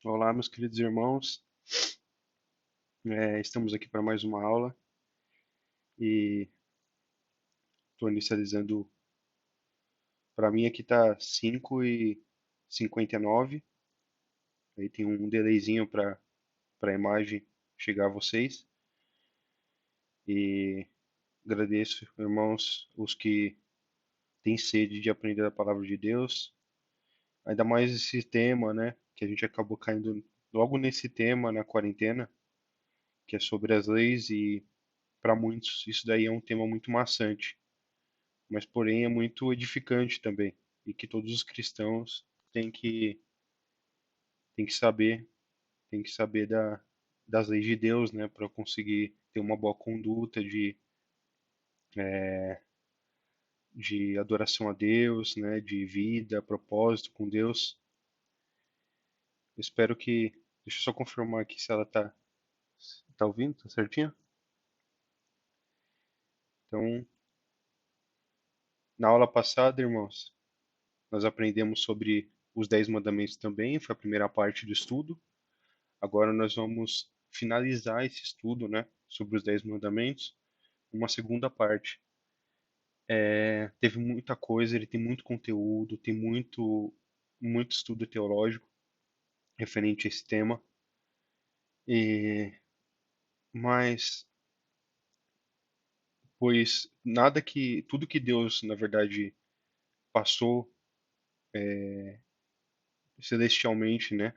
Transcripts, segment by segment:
Olá, meus queridos irmãos. Estamos aqui para mais uma aula e estou inicializando. Para mim aqui tá 5:59. Aí tem um delayzinho para a imagem chegar a vocês. E agradeço, irmãos, os que têm sede de aprender a palavra de Deus. Ainda mais esse tema, né? Que a gente acabou caindo logo nesse tema na quarentena, que é sobre as leis e para muitos isso daí é um tema muito maçante. Mas porém é muito edificante também, e que todos os cristãos têm que têm que saber, têm que saber das leis de Deus, né, para conseguir ter uma boa conduta de adoração a Deus, né, de vida, propósito com Deus. Eu espero que, deixa eu só confirmar aqui se ela tá ouvindo, tá certinho? Então, na aula passada, irmãos, nós aprendemos sobre os 10 mandamentos também, foi a primeira parte do estudo. Agora nós vamos finalizar esse estudo, né, sobre os 10 mandamentos, uma segunda parte. Teve muita coisa, ele tem muito conteúdo, tem muito estudo teológico referente a esse tema. E mas pois tudo que Deus, na verdade, passou celestialmente, né,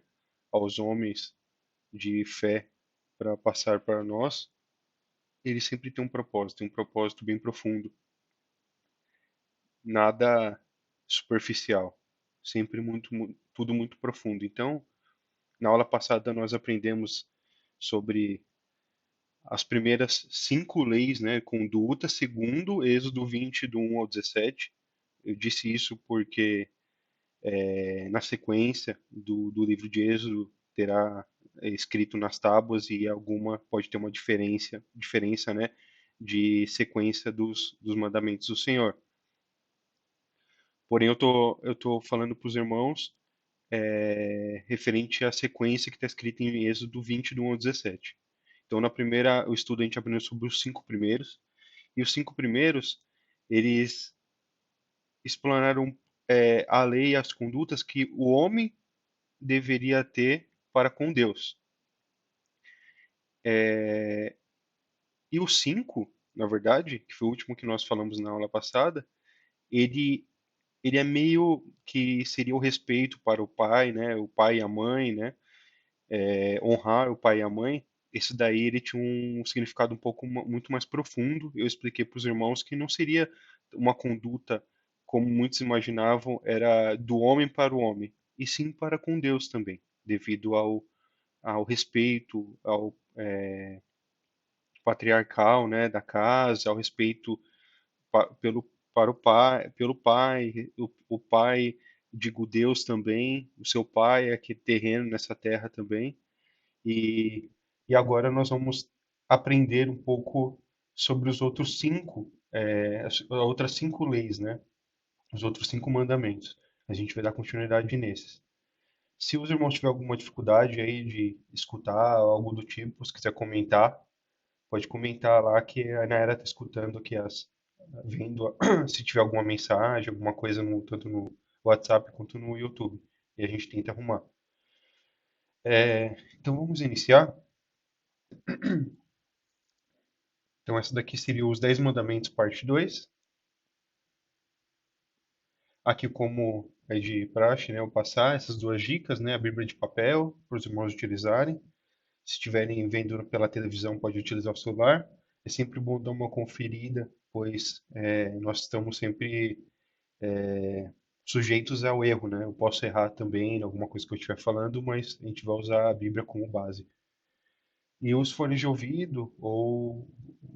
aos homens de fé para passar para nós, ele sempre tem um propósito bem profundo. Nada superficial, sempre tudo muito profundo. Então, na aula passada nós aprendemos sobre as primeiras 5 leis, né, conduta, segundo Êxodo 20, do 1 ao 17. Eu disse isso porque na sequência do livro de Êxodo terá escrito nas tábuas e alguma pode ter uma diferença, né, de sequência dos mandamentos do Senhor. Porém, eu tô falando para os irmãos referente à sequência que está escrita em Êxodo 20, do 1 ao 17. Então, na primeira, o estudo a gente aprendeu sobre os 5 primeiros, e os 5 primeiros, eles explanaram a lei e as condutas que o homem deveria ter para com Deus. E o 5, na verdade, que foi o último que nós falamos na aula passada, ele, ele é meio que seria o respeito para o pai, né, o pai e a mãe, né, honrar o pai e a mãe, esse daí ele tinha um significado um pouco muito mais profundo. Eu expliquei para os irmãos que não seria uma conduta como muitos imaginavam, era do homem para o homem, e sim para com Deus também, devido ao respeito, ao patriarcal, né, da casa, ao respeito pelo para pelo pai, o pai, digo Deus também, o seu pai é aqui terreno nessa terra também. E, e agora nós vamos aprender um pouco sobre os outros 5, as outras 5 leis, né? Os outros 5 mandamentos. A gente vai dar continuidade nesses. Se os irmãos tiverem alguma dificuldade aí de escutar, algo do tipo, se quiser comentar, pode comentar lá que a Nayara está escutando, vendo se tiver alguma mensagem, alguma coisa tanto no WhatsApp quanto no YouTube. E a gente tenta arrumar. Então vamos iniciar. Então, essa daqui seria os 10 mandamentos, parte 2. Aqui, como é de praxe, né, eu passar essas duas dicas, né, a Bíblia de papel, para os irmãos utilizarem. Se estiverem vendo pela televisão, pode utilizar o celular. É sempre bom dar uma conferida, pois nós estamos sempre sujeitos ao erro, né? Eu posso errar também em alguma coisa que eu estiver falando, mas a gente vai usar a Bíblia como base. E os fones de ouvido,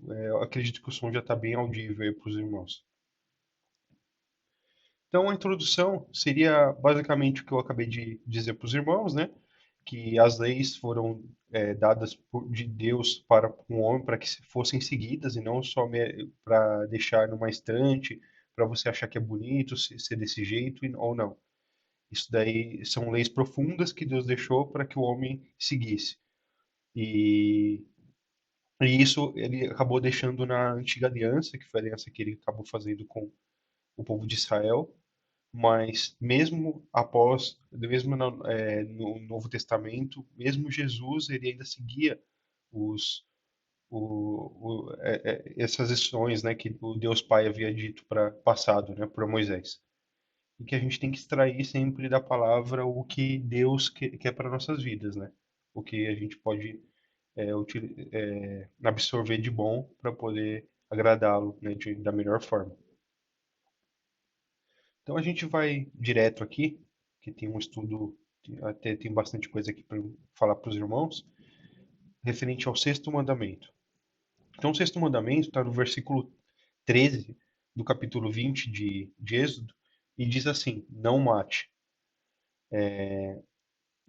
eu acredito que o som já está bem audível aí para os irmãos. Então, a introdução seria basicamente o que eu acabei de dizer para os irmãos, né? Que as leis foram dadas de Deus para um homem para que fossem seguidas e não só para deixar numa estante, para você achar que é bonito ser desse jeito ou não. Isso daí são leis profundas que Deus deixou para que o homem seguisse. E, e isso ele acabou deixando na antiga aliança, que foi a aliança que ele acabou fazendo com o povo de Israel. Mas mesmo após, mesmo no Novo Testamento, mesmo Jesus, ele ainda seguia os, essas lições, né, que o Deus Pai havia dito para passado, né, para Moisés. E que a gente tem que extrair sempre da palavra o que Deus quer para nossas vidas, né? O que a gente pode absorver de bom para poder agradá-lo, né, da melhor forma. Então a gente vai direto aqui, que tem um estudo, até tem bastante coisa aqui para falar para os irmãos, referente ao sexto mandamento. Então o sexto mandamento está no versículo 13 do capítulo 20 de Êxodo, e diz assim: não mate.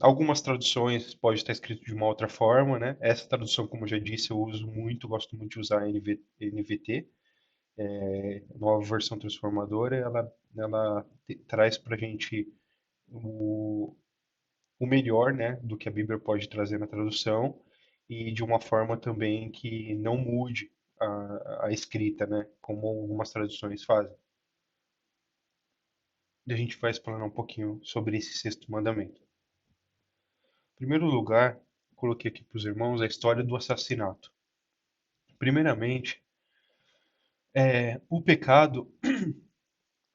Algumas traduções pode estar escrito de uma outra forma, né? Essa tradução, como eu já disse, eu uso muito, gosto muito de usar a NVT, nova versão transformadora. Ela traz para a gente o, o melhor, né, do que a Bíblia pode trazer na tradução e de uma forma também que não mude a escrita, né, como algumas traduções fazem. E a gente vai explanar um pouquinho sobre esse sexto mandamento. Em primeiro lugar, coloquei aqui para os irmãos a história do assassinato. Primeiramente, o pecado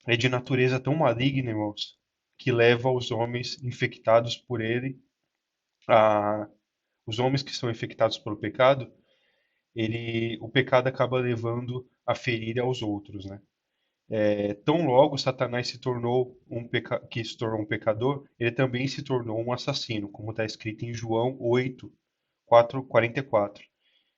é de natureza tão maligna, irmãos, que leva os homens infectados por ele, a, os homens que são infectados pelo pecado, o pecado acaba levando a ferir aos outros, né? Tão logo Satanás que se tornou um pecador, ele também se tornou um assassino, como está escrito em João 8, 44.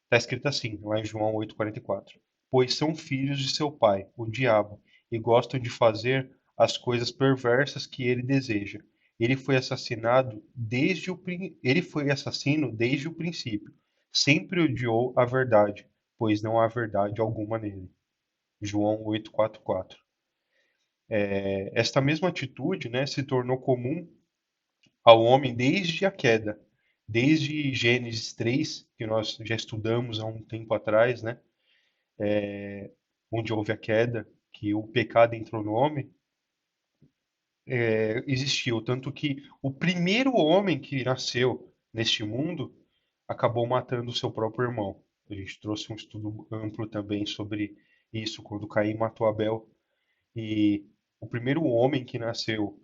Está escrito assim, lá em João 8:44. Pois são filhos de seu pai, o diabo, e gostam de fazer as coisas perversas que ele deseja. Ele foi assassino desde o princípio. Sempre odiou a verdade, pois não há verdade alguma nele. João 8:44. Esta mesma atitude, né, se tornou comum ao homem desde a queda. Desde Gênesis 3, que nós já estudamos há um tempo atrás, né? Onde houve a queda, que o pecado entrou no homem, existiu. Tanto que o primeiro homem que nasceu neste mundo acabou matando o seu próprio irmão. A gente trouxe um estudo amplo também sobre isso, quando Caim matou Abel. E o primeiro homem que nasceu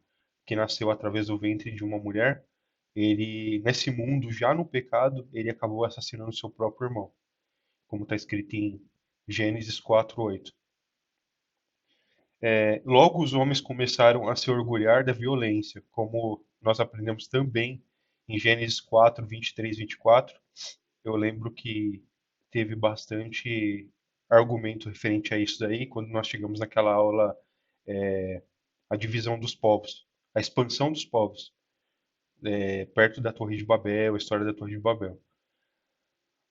através do ventre de uma mulher, ele, nesse mundo, já no pecado, ele acabou assassinando seu próprio irmão, como está escrito em Gênesis 4:8. Logo os homens começaram a se orgulhar da violência, como nós aprendemos também em Gênesis 4:23, 24. Eu lembro que teve bastante argumento referente a isso daí, quando nós chegamos naquela aula, a divisão dos povos, a expansão dos povos, perto da Torre de Babel, a história da Torre de Babel.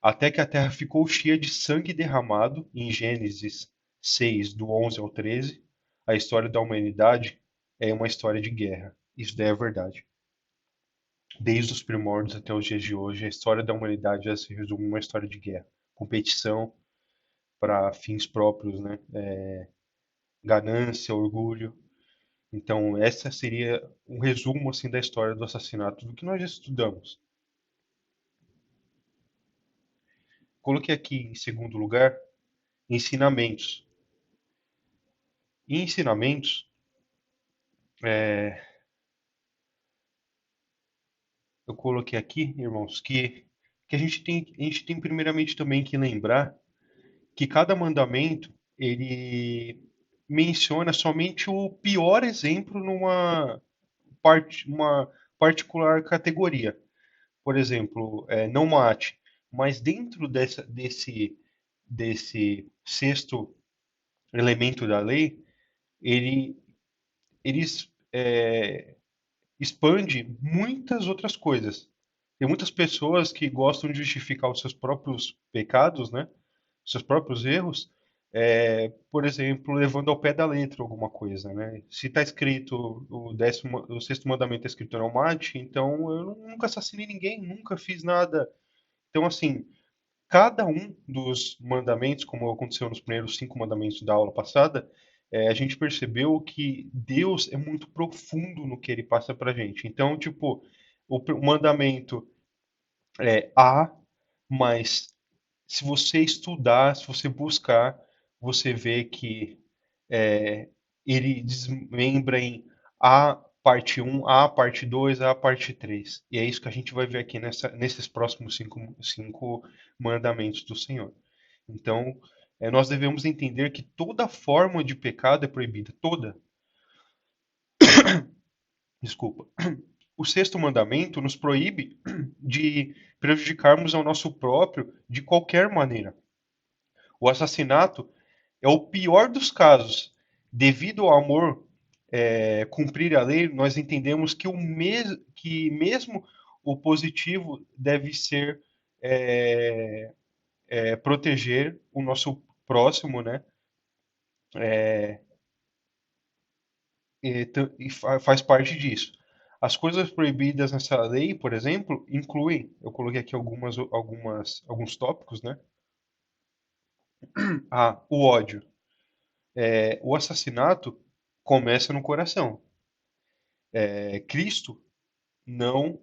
Até que a terra ficou cheia de sangue derramado, em Gênesis 6, do 11 ao 13. A história da humanidade é uma história de guerra. Isso daí é verdade. Desde os primórdios até os dias de hoje, a história da humanidade já se resume em uma história de guerra. Competição para fins próprios, né? Ganância, orgulho. Então, essa seria um resumo assim da história do assassinato do que nós já estudamos. Coloquei aqui em segundo lugar ensinamentos. E ensinamentos, eu coloquei aqui, irmãos, que a gente tem primeiramente também que lembrar que cada mandamento ele menciona somente o pior exemplo uma particular categoria. Por exemplo, não mate. Mas dentro desse sexto elemento da lei, ele, eles expande muitas outras coisas. Tem muitas pessoas que gostam de justificar os seus próprios pecados, né? Seus próprios erros, Por exemplo, levando ao pé da letra alguma coisa, né? Se está escrito o sexto mandamento é escrito não mate, então eu nunca assassinei ninguém, nunca fiz nada. Então, assim, cada um dos mandamentos, como aconteceu nos primeiros 5 mandamentos da aula passada, a gente percebeu que Deus é muito profundo no que ele passa pra gente. Então, tipo, o mandamento é A, mas se você estudar, se você buscar, você vê que é, ele desmembra em A parte um, A parte 2, A parte 3. E é isso que a gente vai ver aqui nesses próximos cinco mandamentos do Senhor. Então, nós devemos entender que toda forma de pecado é proibida. Toda. Desculpa. O sexto mandamento nos proíbe de prejudicarmos ao nosso próprio de qualquer maneira. O assassinato é o pior dos casos. Devido ao amor cumprir a lei, nós entendemos que mesmo o positivo deve ser é, proteger o nosso próximo, né? E faz parte disso. As coisas proibidas nessa lei, por exemplo, incluem, eu coloquei aqui alguns tópicos, né? O ódio. O assassinato começa no coração. Cristo não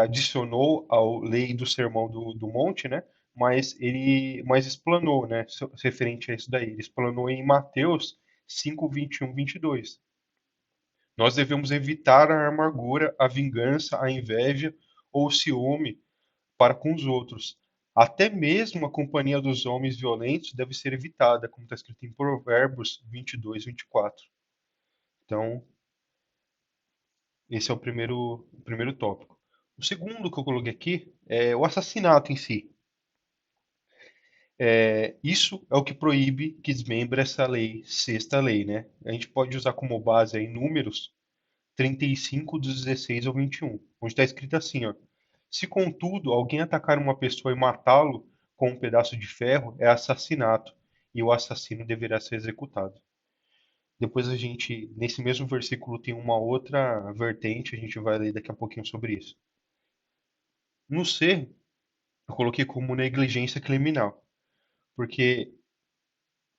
adicionou à lei do Sermão do Monte, né? Mas explanou, né? Referente a isso daí. Ele explanou em Mateus 5, 21, 22. Nós devemos evitar a amargura, a vingança, a inveja ou o ciúme para com os outros. Até mesmo a companhia dos homens violentos deve ser evitada, como está escrito em Provérbios 22, 24. Então, esse é o primeiro tópico. O segundo que eu coloquei aqui é o assassinato em si. Isso é o que proíbe, que desmembra essa lei, sexta lei, né? A gente pode usar como base aí Números 35, dos 16 ao 21, onde está escrito assim, ó: Se contudo alguém atacar uma pessoa e matá-lo com um pedaço de ferro, é assassinato, e o assassino deverá ser executado. Depois nesse mesmo versículo, tem uma outra vertente, a gente vai ler daqui a pouquinho sobre isso. No C, eu coloquei como negligência criminal, porque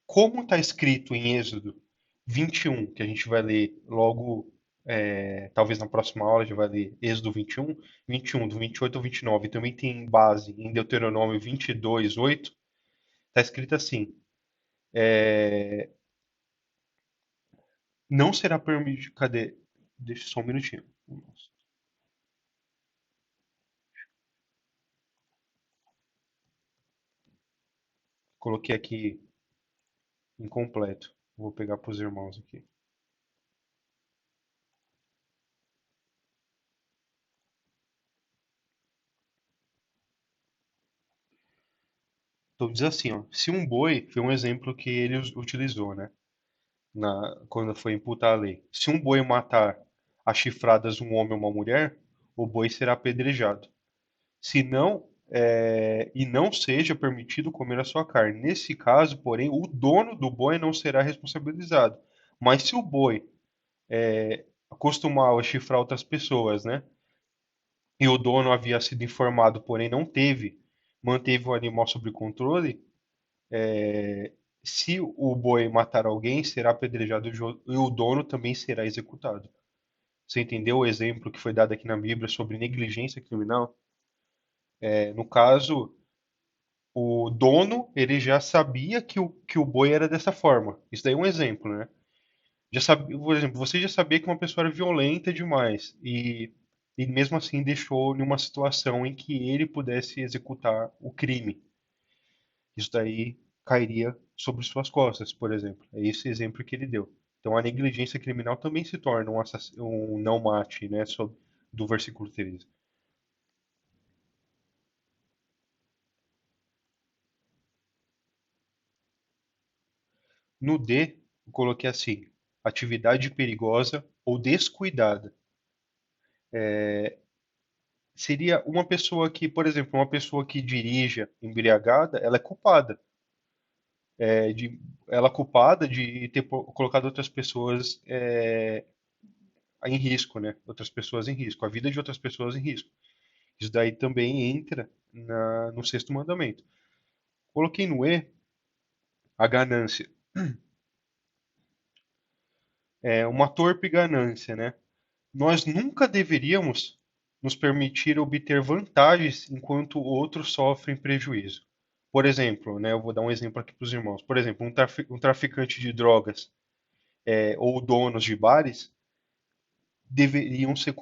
como está escrito em Êxodo 21, que a gente vai ler logo, talvez na próxima aula, a gente vai ler Êxodo 21, do 28 ao 29, e também tem base em Deuteronômio 22, 8, está escrito assim: não será permitido. Cadê? Deixa só um minutinho. Nossa, coloquei aqui incompleto. Vou pegar para os irmãos aqui. Então diz assim, ó: se um boi, foi um exemplo que ele utilizou, né? Quando foi imputar a lei. Se um boi matar a chifradas um homem ou uma mulher, o boi será apedrejado. Se não, e não seja permitido comer a sua carne. Nesse caso, porém, o dono do boi não será responsabilizado. Mas se o boi costumava chifrar outras pessoas, né? E o dono havia sido informado, porém manteve o animal sob controle, se o boi matar alguém, será apedrejado e o dono também será executado. Você entendeu o exemplo que foi dado aqui na Bíblia sobre negligência criminal? No caso, o dono, ele já sabia que o boi era dessa forma. Isso daí é um exemplo, né? Já sabia, por exemplo, você já sabia que uma pessoa era violenta demais e mesmo assim deixou em uma situação em que ele pudesse executar o crime. Isso daí cairia sobre suas costas, por exemplo. É esse exemplo que ele deu. Então a negligência criminal também se torna um não mate, né, do versículo 13. No D, eu coloquei assim: atividade perigosa ou descuidada. Seria uma pessoa que, por exemplo, uma pessoa que dirija embriagada, ela é culpada. de ela culpada de ter colocado outras pessoas em risco, né? Outras pessoas em risco, a vida de outras pessoas em risco. Isso daí também entra no sexto mandamento. Coloquei no E a ganância. É uma torpe ganância, né? Nós nunca deveríamos nos permitir obter vantagens enquanto outros sofrem prejuízo. Por exemplo, né, eu vou dar um exemplo aqui para os irmãos. Por exemplo, um traficante de drogas ou donos de bares deveriam ser,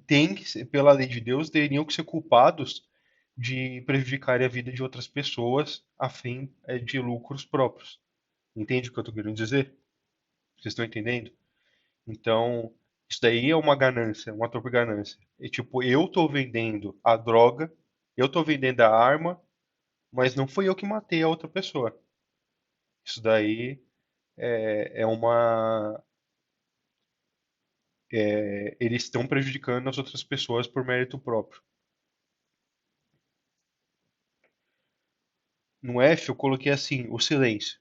tem que ser, pela lei de Deus, deveriam que ser culpados de prejudicar a vida de outras pessoas a fim de lucros próprios. Entende o que eu estou querendo dizer? Vocês estão entendendo? Então, isso daí é uma ganância, uma torpe ganância. É tipo, eu tô vendendo a droga, eu tô vendendo a arma, mas não fui eu que matei a outra pessoa. Isso daí é uma. Eles estão prejudicando as outras pessoas por mérito próprio. No F, eu coloquei assim: o silêncio.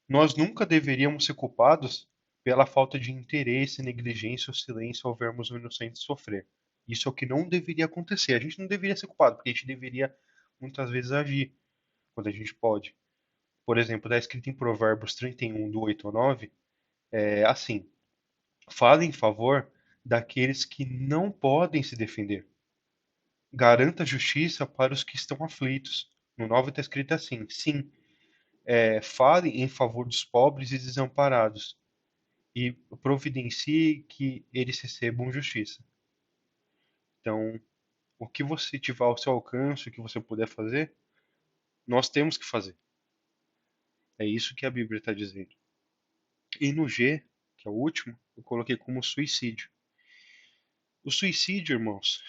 Nós nunca deveríamos ser culpados pela falta de interesse, negligência ou silêncio ao vermos o inocente sofrer. Isso é o que não deveria acontecer. A gente não deveria ser culpado, porque a gente deveria muitas vezes agir quando a gente pode. Por exemplo, está escrito em Provérbios 31, do 8 ao 9, é assim: fale em favor daqueles que não podem se defender. Garanta justiça para os que estão aflitos. No 9 está escrito assim: sim, fale em favor dos pobres e desamparados e providencie que eles recebam justiça. Então, o que você tiver ao seu alcance, o que você puder fazer, nós temos que fazer. É isso que a Bíblia está dizendo. E no G, que é o último, eu coloquei como suicídio. O suicídio, irmãos,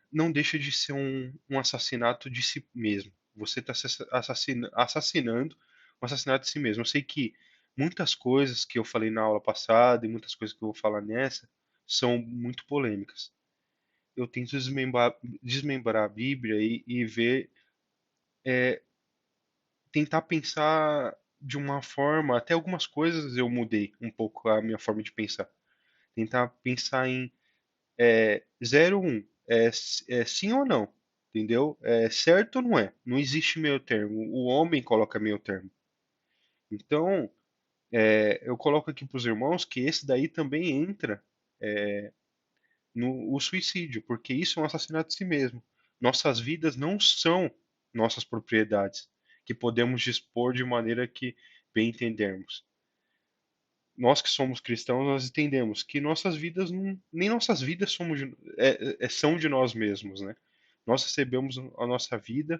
não deixa de ser um assassinato de si mesmo. Você está assassinando um assassinato de si mesmo. Eu sei que muitas coisas que eu falei na aula passada e muitas coisas que eu vou falar nessa são muito polêmicas. Eu tento desmembrar a Bíblia e ver, tentar pensar de uma forma, até algumas coisas eu mudei um pouco a minha forma de pensar. Tentar pensar em 0 1. É sim ou não? Entendeu? É certo ou não é? Não existe meio termo. O homem coloca meio termo. Então, eu coloco aqui para os irmãos que esse daí também entra no o suicídio, porque isso é um assassinato de si mesmo. Nossas vidas não são nossas propriedades, que podemos dispor de maneira que bem entendermos. Nós que somos cristãos, nós entendemos que nossas vidas não, nem nossas vidas são de nós mesmos, né? Nós recebemos a nossa vida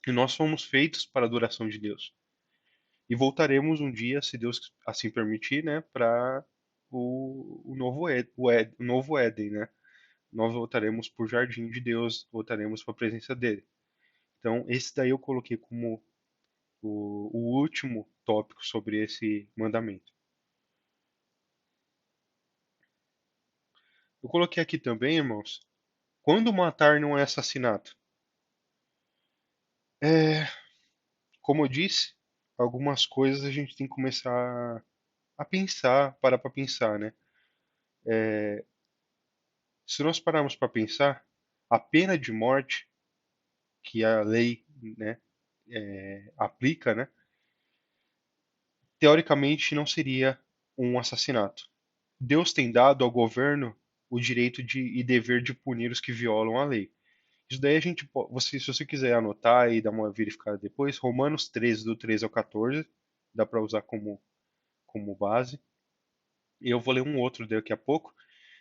e nós fomos feitos para a adoração de Deus. E voltaremos um dia, se Deus assim permitir, né, para o novo o novo Éden, né? Nós voltaremos para o jardim de Deus, voltaremos para a presença dele. Então, esse daí eu coloquei como o último tópico sobre esse mandamento. Eu coloquei aqui também, irmãos, quando matar não é assassinato? É, como eu disse, algumas coisas a gente tem que começar a pensar, parar para pensar, né? Se nós pararmos para pensar, a pena de morte que a lei, né, aplica, né, teoricamente não seria um assassinato. Deus tem dado ao governo o direito e dever de punir os que violam a lei. Isso daí a gente, se você quiser anotar e dar uma verificada depois, Romanos 13, do 13 ao 14, dá para usar como base. E eu vou ler um outro daqui a pouco.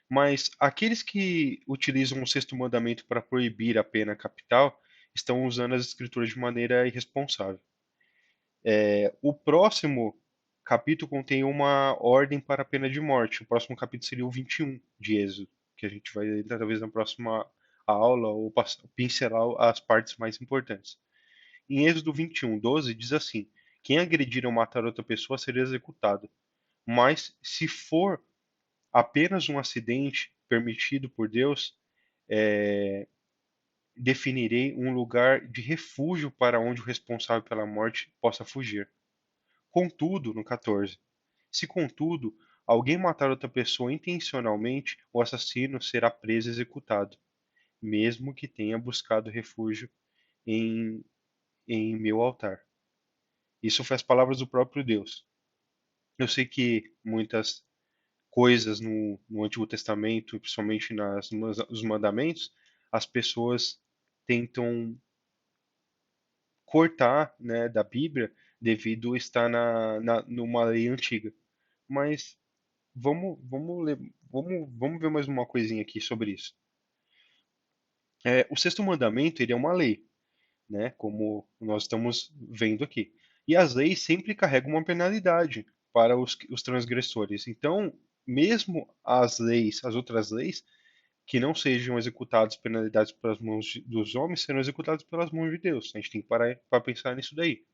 Mas aqueles que utilizam o sexto mandamento para proibir a pena capital estão usando as escrituras de maneira irresponsável. O próximo capítulo contém uma ordem para a pena de morte. O próximo capítulo seria o 21 de Êxodo, que a gente vai entrar talvez na próxima aula ou pincelar as partes mais importantes. Em Êxodo 21, 12 diz assim: quem agredir ou matar outra pessoa será executado. Mas se for apenas um acidente permitido por Deus, definirei um lugar de refúgio para onde o responsável pela morte possa fugir. Contudo, no 14, se contudo alguém matar outra pessoa intencionalmente, o assassino será preso e executado, mesmo que tenha buscado refúgio em, em meu altar. Isso foi as palavras do próprio Deus. Eu sei que muitas coisas no Antigo Testamento, principalmente nos mandamentos, as pessoas tentam cortar, né, da Bíblia devido a estar numa lei antiga. Mas vamos ver mais uma coisinha aqui sobre isso. O sexto mandamento, ele é uma lei, né, como nós estamos vendo aqui. E as leis sempre carregam uma penalidade para os transgressores. Então, mesmo as leis, as outras leis, que não sejam executadas penalidades pelas mãos dos homens, serão executadas pelas mãos de Deus. A gente tem que parar para pensar nisso daí.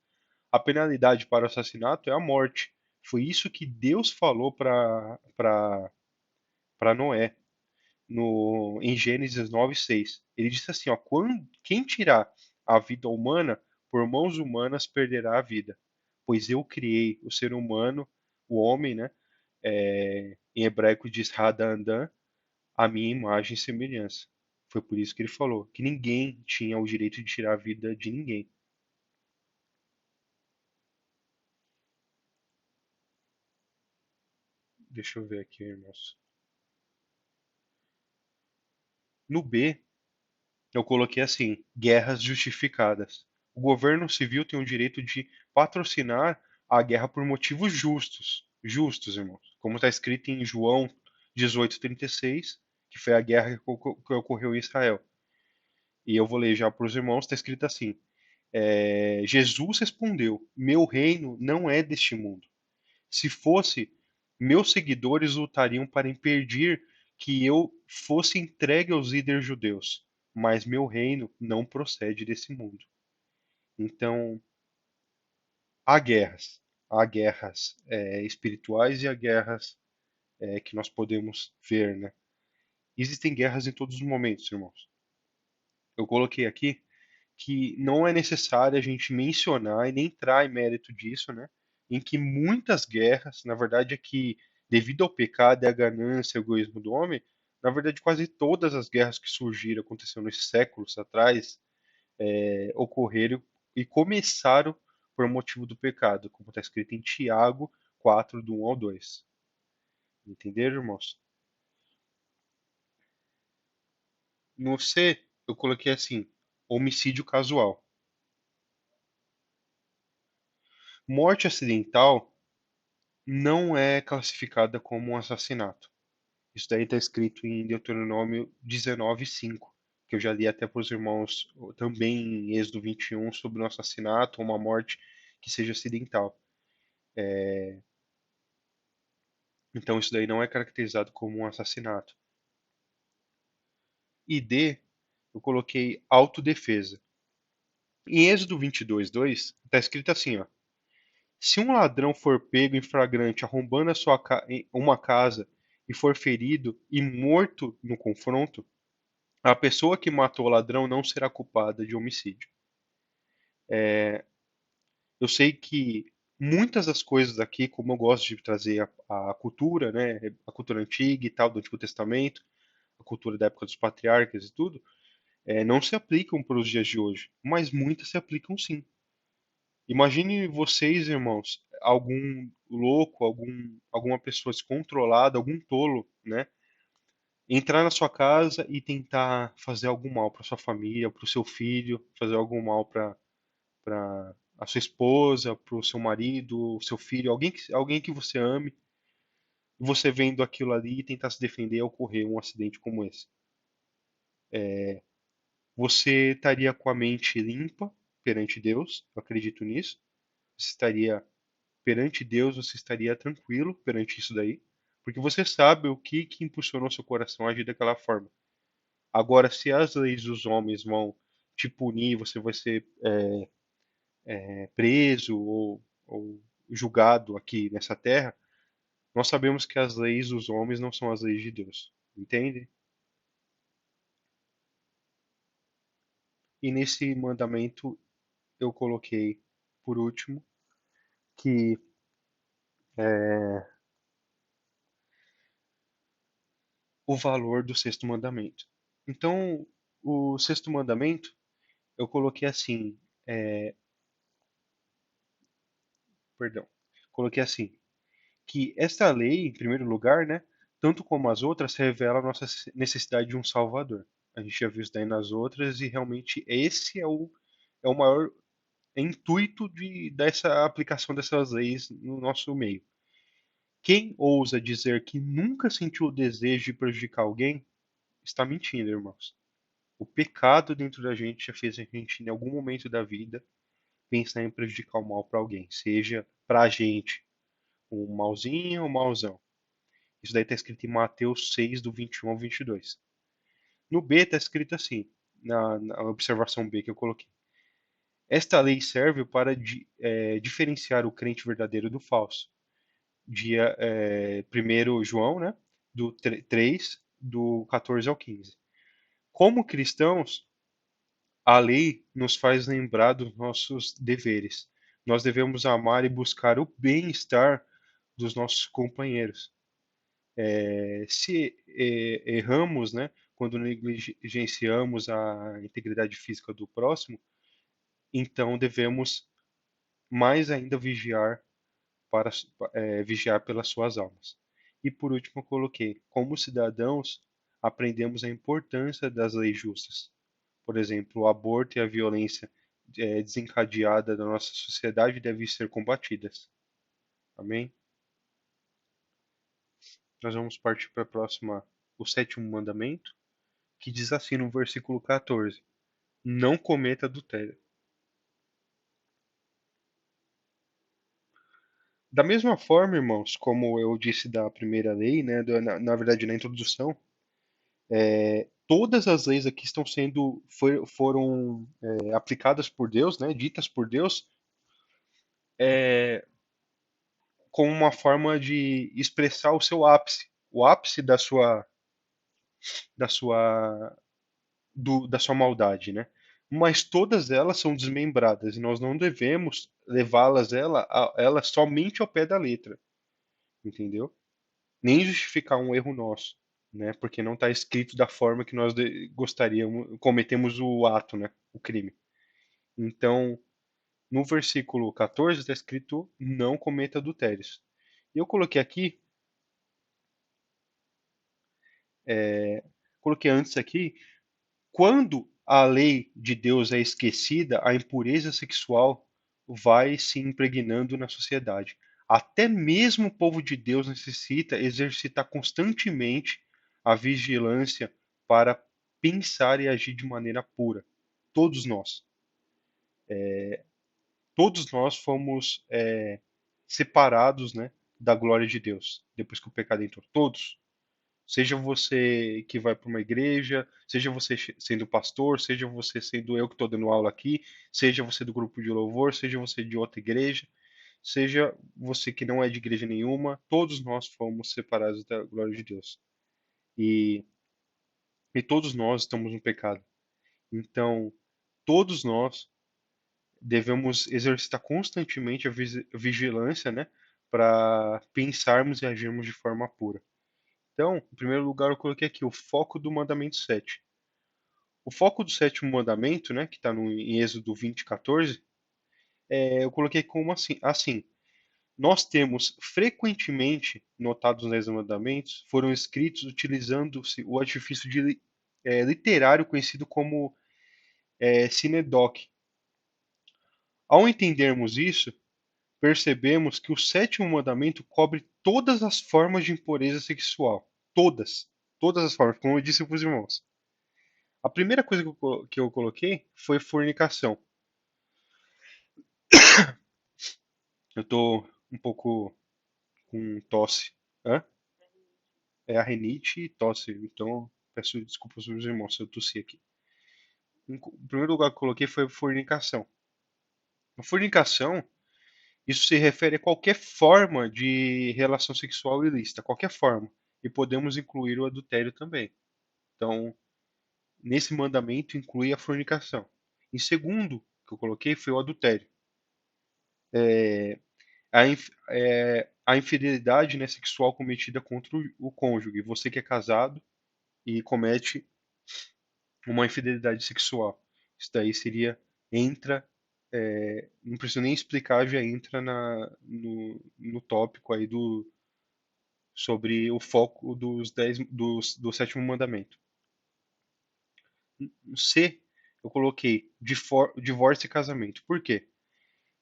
A penalidade para o assassinato é a morte. Foi isso que Deus falou para Noé em Gênesis 9:6. Ele disse assim, ó, quem tirar a vida humana por mãos humanas perderá a vida, pois eu criei o ser humano, o homem, né? Em hebraico diz Hadandan, a minha imagem e semelhança. Foi por isso que ele falou que ninguém tinha o direito de tirar a vida de ninguém. Deixa eu ver aqui, irmãos. No B, eu coloquei assim: guerras justificadas. O governo civil tem o direito de patrocinar a guerra por motivos justos. Justos, irmãos. Como está escrito em João 18:36, que foi a guerra que ocorreu em Israel. E eu vou ler já para os irmãos, está escrito assim: Jesus respondeu: meu reino não é deste mundo. Se fosse, meus seguidores lutariam para impedir que eu fosse entregue aos líderes judeus, mas meu reino não procede desse mundo. Então, há guerras. Há guerras espirituais e há guerras que nós podemos ver, né? Existem guerras em todos os momentos, irmãos. Eu coloquei aqui que não é necessário a gente mencionar e nem entrar em mérito disso, né? Em que muitas guerras, na verdade, é que devido ao pecado e à ganância e ao egoísmo do homem, na verdade, quase todas as guerras que surgiram, aconteceram nesses séculos atrás, ocorreram e começaram por motivo do pecado, como está escrito em Tiago 4, do 1 ao 2. Entenderam, irmãos? No C, eu coloquei assim, homicídio casual. Morte acidental não é classificada como um assassinato. Isso daí está escrito em Deuteronômio 19:5, que eu já li até para os irmãos também em Êxodo 21 sobre um assassinato ou uma morte que seja acidental. Então isso daí não é caracterizado como um assassinato. E D, eu coloquei autodefesa. Em Êxodo 22:2 está escrito assim, ó: se um ladrão for pego em flagrante arrombando uma casa e for ferido e morto no confronto, a pessoa que matou o ladrão não será culpada de homicídio. Eu sei que muitas das coisas aqui, como eu gosto de trazer a cultura, né, a cultura antiga e tal, do Antigo Testamento, a cultura da época dos patriarcas e tudo, não se aplicam para os dias de hoje, mas muitas se aplicam sim. Imagine vocês, irmãos, algum louco, alguma pessoa descontrolada, algum tolo, né, entrar na sua casa e tentar fazer algum mal para sua família, para o seu filho, fazer algum mal para a sua esposa, para o seu marido, o seu filho, alguém que você ame, e você vendo aquilo ali e tentar se defender ao ocorrer um acidente como esse. Você estaria com a mente limpa perante Deus, eu acredito nisso. Você estaria perante Deus, você estaria tranquilo perante isso daí, porque você sabe o que impulsionou seu coração a agir daquela forma. Agora, se as leis dos homens vão te punir, você vai ser preso ou julgado aqui nessa terra, nós sabemos que as leis dos homens não são as leis de Deus. Entende? E nesse mandamento eu coloquei, por último, que o valor do sexto mandamento. Então, o sexto mandamento eu coloquei assim, perdão, coloquei assim, que esta lei, em primeiro lugar, né, tanto como as outras, revela a nossa necessidade de um Salvador. A gente já viu isso daí nas outras e realmente esse é o maior intuito dessa aplicação dessas leis no nosso meio. Quem ousa dizer que nunca sentiu o desejo de prejudicar alguém, está mentindo, irmãos. O pecado dentro da gente já fez a gente, em algum momento da vida, pensar em prejudicar o mal para alguém, seja para a gente um malzinho ou um mauzão. Isso daí está escrito em Mateus 6, do 21 ao 22. No B está escrito assim, na observação B que eu coloquei. Esta lei serve para diferenciar o crente verdadeiro do falso. Dia 1 João, né, do 3, do 14 ao 15. Como cristãos, a lei nos faz lembrar dos nossos deveres. Nós devemos amar e buscar o bem-estar dos nossos companheiros. Se erramos, né, quando negligenciamos a integridade física do próximo, então devemos mais ainda para vigiar pelas suas almas. E por último, eu coloquei: como cidadãos, aprendemos a importância das leis justas. Por exemplo, o aborto e a violência desencadeada da nossa sociedade devem ser combatidas. Amém? Nós vamos partir para a próxima, o sétimo mandamento, que diz assim no versículo 14: não cometa adultério. Da mesma forma, irmãos, como eu disse da primeira lei, né, na verdade na introdução, todas as leis aqui estão sendo foram aplicadas por Deus, né, ditas por Deus, como uma forma de expressar o seu ápice, o ápice da sua da sua maldade, né? Mas todas elas são desmembradas e nós não devemos levá-las elas somente ao pé da letra, entendeu? Nem justificar um erro nosso, né? Porque não está escrito da forma que nós gostaríamos, cometemos o ato, né? O crime. Então, no versículo 14 está escrito: não cometa adultérios. E eu coloquei aqui, coloquei antes aqui, quando a lei de Deus é esquecida, a impureza sexual vai se impregnando na sociedade. Até mesmo o povo de Deus necessita exercitar constantemente a vigilância para pensar e agir de maneira pura. Todos nós. Todos nós fomos separados, né, da glória de Deus depois que o pecado entrou. Todos. Seja você que vai para uma igreja, seja você sendo pastor, seja você sendo eu que estou dando aula aqui, seja você do grupo de louvor, seja você de outra igreja, seja você que não é de igreja nenhuma, todos nós fomos separados da glória de Deus. E, e todos nós estamos no pecado. Então, todos nós devemos exercitar constantemente a vigilância, né, para pensarmos e agirmos de forma pura. Então, em primeiro lugar, eu coloquei aqui o foco do mandamento 7. O foco do sétimo mandamento, né, que está em Êxodo 20:14, eu coloquei como assim: nós temos frequentemente notados nos mandamentos foram escritos utilizando-se o artifício literário conhecido como sinedoque. Ao entendermos isso, percebemos que o sétimo mandamento cobre todas as formas de impureza sexual. Todas. Todas as formas, como eu disse para os irmãos. A primeira coisa que eu coloquei foi fornicação. Eu tô um pouco com tosse. Hã? É a rinite e tosse. Então, peço desculpas aos meus irmãos se eu tossi aqui. O primeiro lugar que eu coloquei foi fornicação. A fornicação, isso se refere a qualquer forma de relação sexual ilícita, qualquer forma. E podemos incluir o adultério também. Então, nesse mandamento inclui a fornicação. Em segundo, que eu coloquei, foi o adultério. A infidelidade, né, sexual cometida contra o cônjuge. Você que é casado e comete uma infidelidade sexual. Isso daí seria, entra, não preciso nem explicar, já entra no tópico aí sobre o foco do sétimo mandamento. No C, eu coloquei divórcio e casamento. Por quê?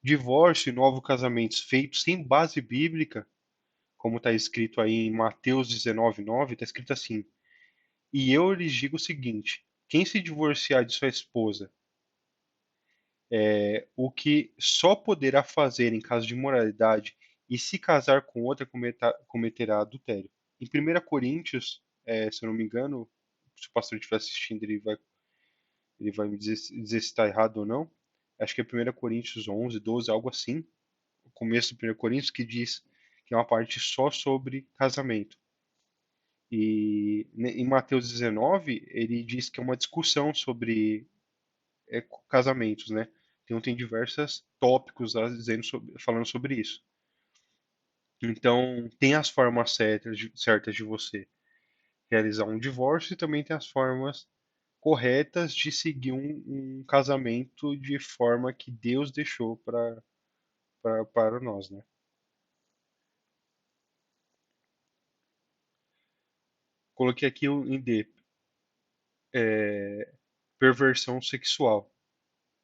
Divórcio e novos casamentos feitos sem base bíblica, como está escrito aí em Mateus 19:9, está escrito assim: E eu lhes digo o seguinte: quem se divorciar de sua esposa, o que só poderá fazer em caso de imoralidade e se casar com outra cometerá adultério. Em 1 Coríntios, se eu não me engano, se o pastor estiver assistindo, ele vai me dizer se está errado ou não. Acho que é 1 Coríntios 11, 12, algo assim, o começo do 1 Coríntios, que diz que é uma parte só sobre casamento. E em Mateus 19, ele diz que é uma discussão sobre casamentos, né? Então tem diversos tópicos lá falando sobre isso. Então tem as formas certas de você realizar um divórcio e também tem as formas corretas de seguir um casamento de forma que Deus deixou para nós, né? Coloquei aqui em D, perversão sexual.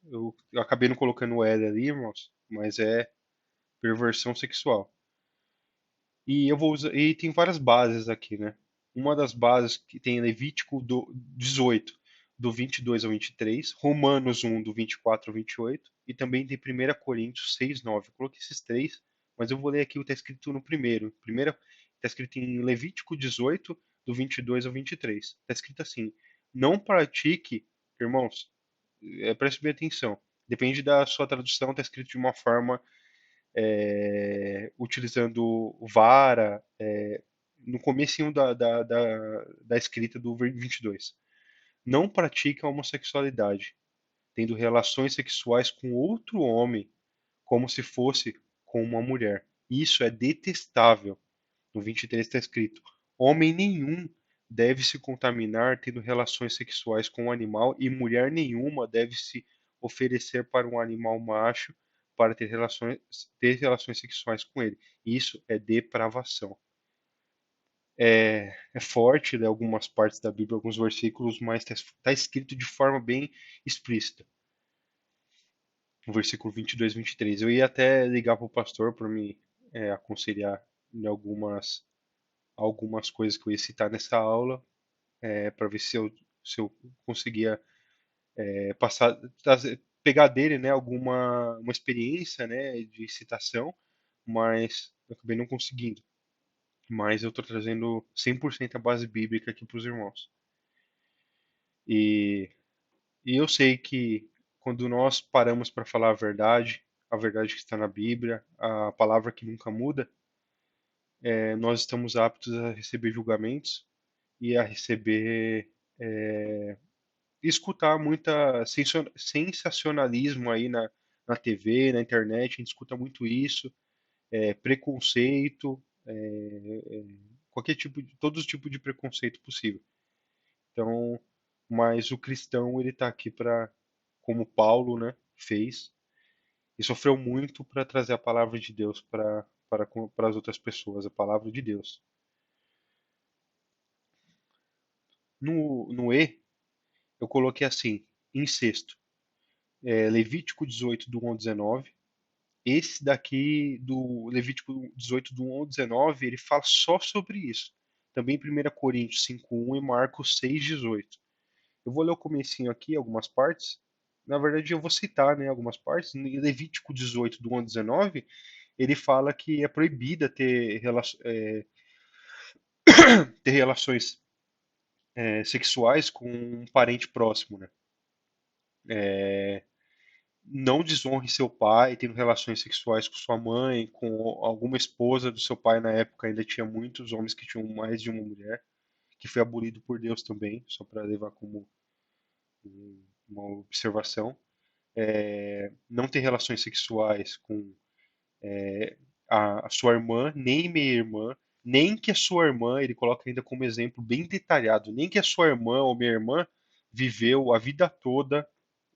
Eu acabei não colocando o L ali, irmãos, mas é perversão sexual. E eu vou usar, e tem várias bases aqui, né? Uma das bases que tem Levítico 18, do 22 ao 23, Romanos 1, do 24 ao 28, e também tem 1 Coríntios 6, 9. Eu coloquei esses três, mas eu vou ler aqui o que está escrito no primeiro. Primeiro está escrito em Levítico 18, do 22 ao 23. Está escrito assim: Não pratique, irmãos, preste bem atenção. Depende da sua tradução, está escrito de uma forma utilizando vara, no comecinho da escrita do 22. Não pratica a homossexualidade, tendo relações sexuais com outro homem, como se fosse com uma mulher. Isso é detestável. No 23 está escrito: homem nenhum deve se contaminar tendo relações sexuais com um animal, e mulher nenhuma deve se oferecer para um animal macho para ter relações sexuais com ele. Isso é depravação. É forte ler algumas partes da Bíblia, alguns versículos, mas está escrito de forma bem explícita. O versículo 22, 23. Eu ia até ligar para o pastor para me aconselhar em algumas coisas que eu ia citar nessa aula, para ver se eu conseguia passar, pegar dele, né, uma experiência, né, de citação, mas eu acabei não conseguindo. Mas eu estou trazendo 100% a base bíblica aqui para os irmãos. E, e eu sei que quando nós paramos para falar a verdade que está na Bíblia, a palavra que nunca muda, nós estamos aptos a receber julgamentos e a receber escutar muita sensacionalismo aí na TV, na internet, a gente escuta muito isso, preconceito, qualquer tipo de, todos os tipos de preconceito possível. Então, mas o cristão ele está aqui para, como Paulo, né, fez e sofreu muito para trazer a palavra de Deus para as outras pessoas, a palavra de Deus. No E, eu coloquei assim, em sexto, Levítico 18, do 1 ao 19. Esse daqui, do Levítico 18, do 1 ao 19, ele fala só sobre isso. Também 1 Coríntios 5:1 e Marcos 6:18. Eu vou ler o comecinho aqui, algumas partes. Na verdade, eu vou citar, né, algumas partes. Em Levítico 18, do 1 ao 19, ele fala que é proibida ter relações sexuais com um parente próximo, né? Não desonre seu pai tendo relações sexuais com sua mãe, com alguma esposa do seu pai na época. Ainda tinha muitos homens que tinham mais de uma mulher, que foi abolido por Deus também, só para levar como uma observação. não ter relações sexuais com a sua irmã, nem minha irmã, nem que a sua irmã, ele coloca ainda como exemplo bem detalhado, nem que a sua irmã ou minha irmã viveu a vida toda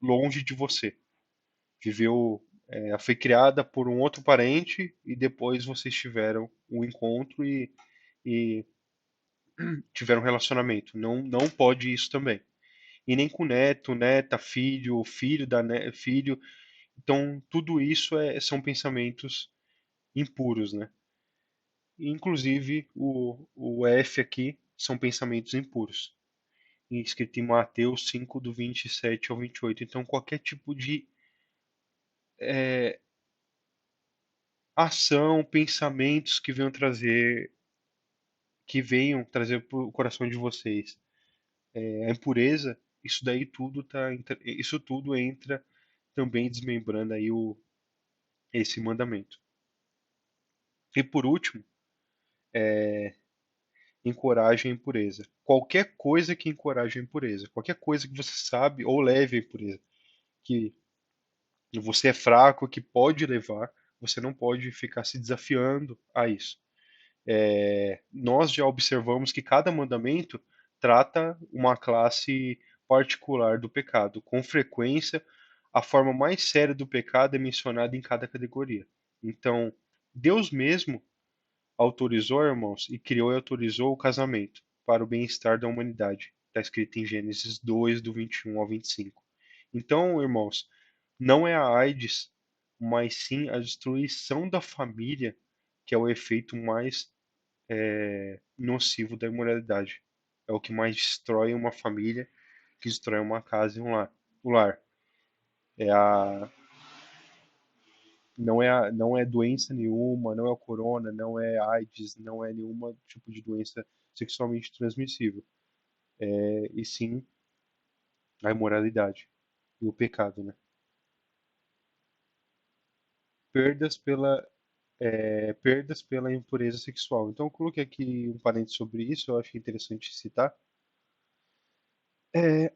longe de você. Viveu, foi criada por um outro parente e depois vocês tiveram um encontro e tiveram um relacionamento. Não, não pode isso também. E nem com neto, neta, filho, filho. Então, tudo isso são pensamentos impuros, né? E, inclusive, o F aqui são pensamentos impuros, escrito em Mateus 5, do 27 ao 28. Então, qualquer tipo de ação, pensamentos que venham trazer para o coração de vocês a impureza, isso tudo entra também desmembrando aí esse mandamento. E por último, encoraje a impureza. Qualquer coisa que encoraje a impureza, qualquer coisa que você sabe ou leve à impureza, que você é fraco, que pode levar, você não pode ficar se desafiando a isso. Nós já observamos que cada mandamento trata uma classe particular do pecado. Com frequência, a forma mais séria do pecado é mencionada em cada categoria. Então, Deus mesmo autorizou, irmãos, e criou e autorizou o casamento para o bem-estar da humanidade. Está escrito em Gênesis 2, do 21 ao 25. Então, irmãos, não é a AIDS, mas sim a destruição da família que é o efeito mais nocivo da imoralidade. É o que mais destrói uma família, que destrói uma casa e um lar. O lar. É a, não é doença nenhuma, não é o corona, não é AIDS, não é nenhuma tipo de doença sexualmente transmissível. E sim a imoralidade e o pecado, né? Perdas pela, perdas pela impureza sexual. Então eu coloquei aqui um parênteses sobre isso, eu acho interessante citar. É,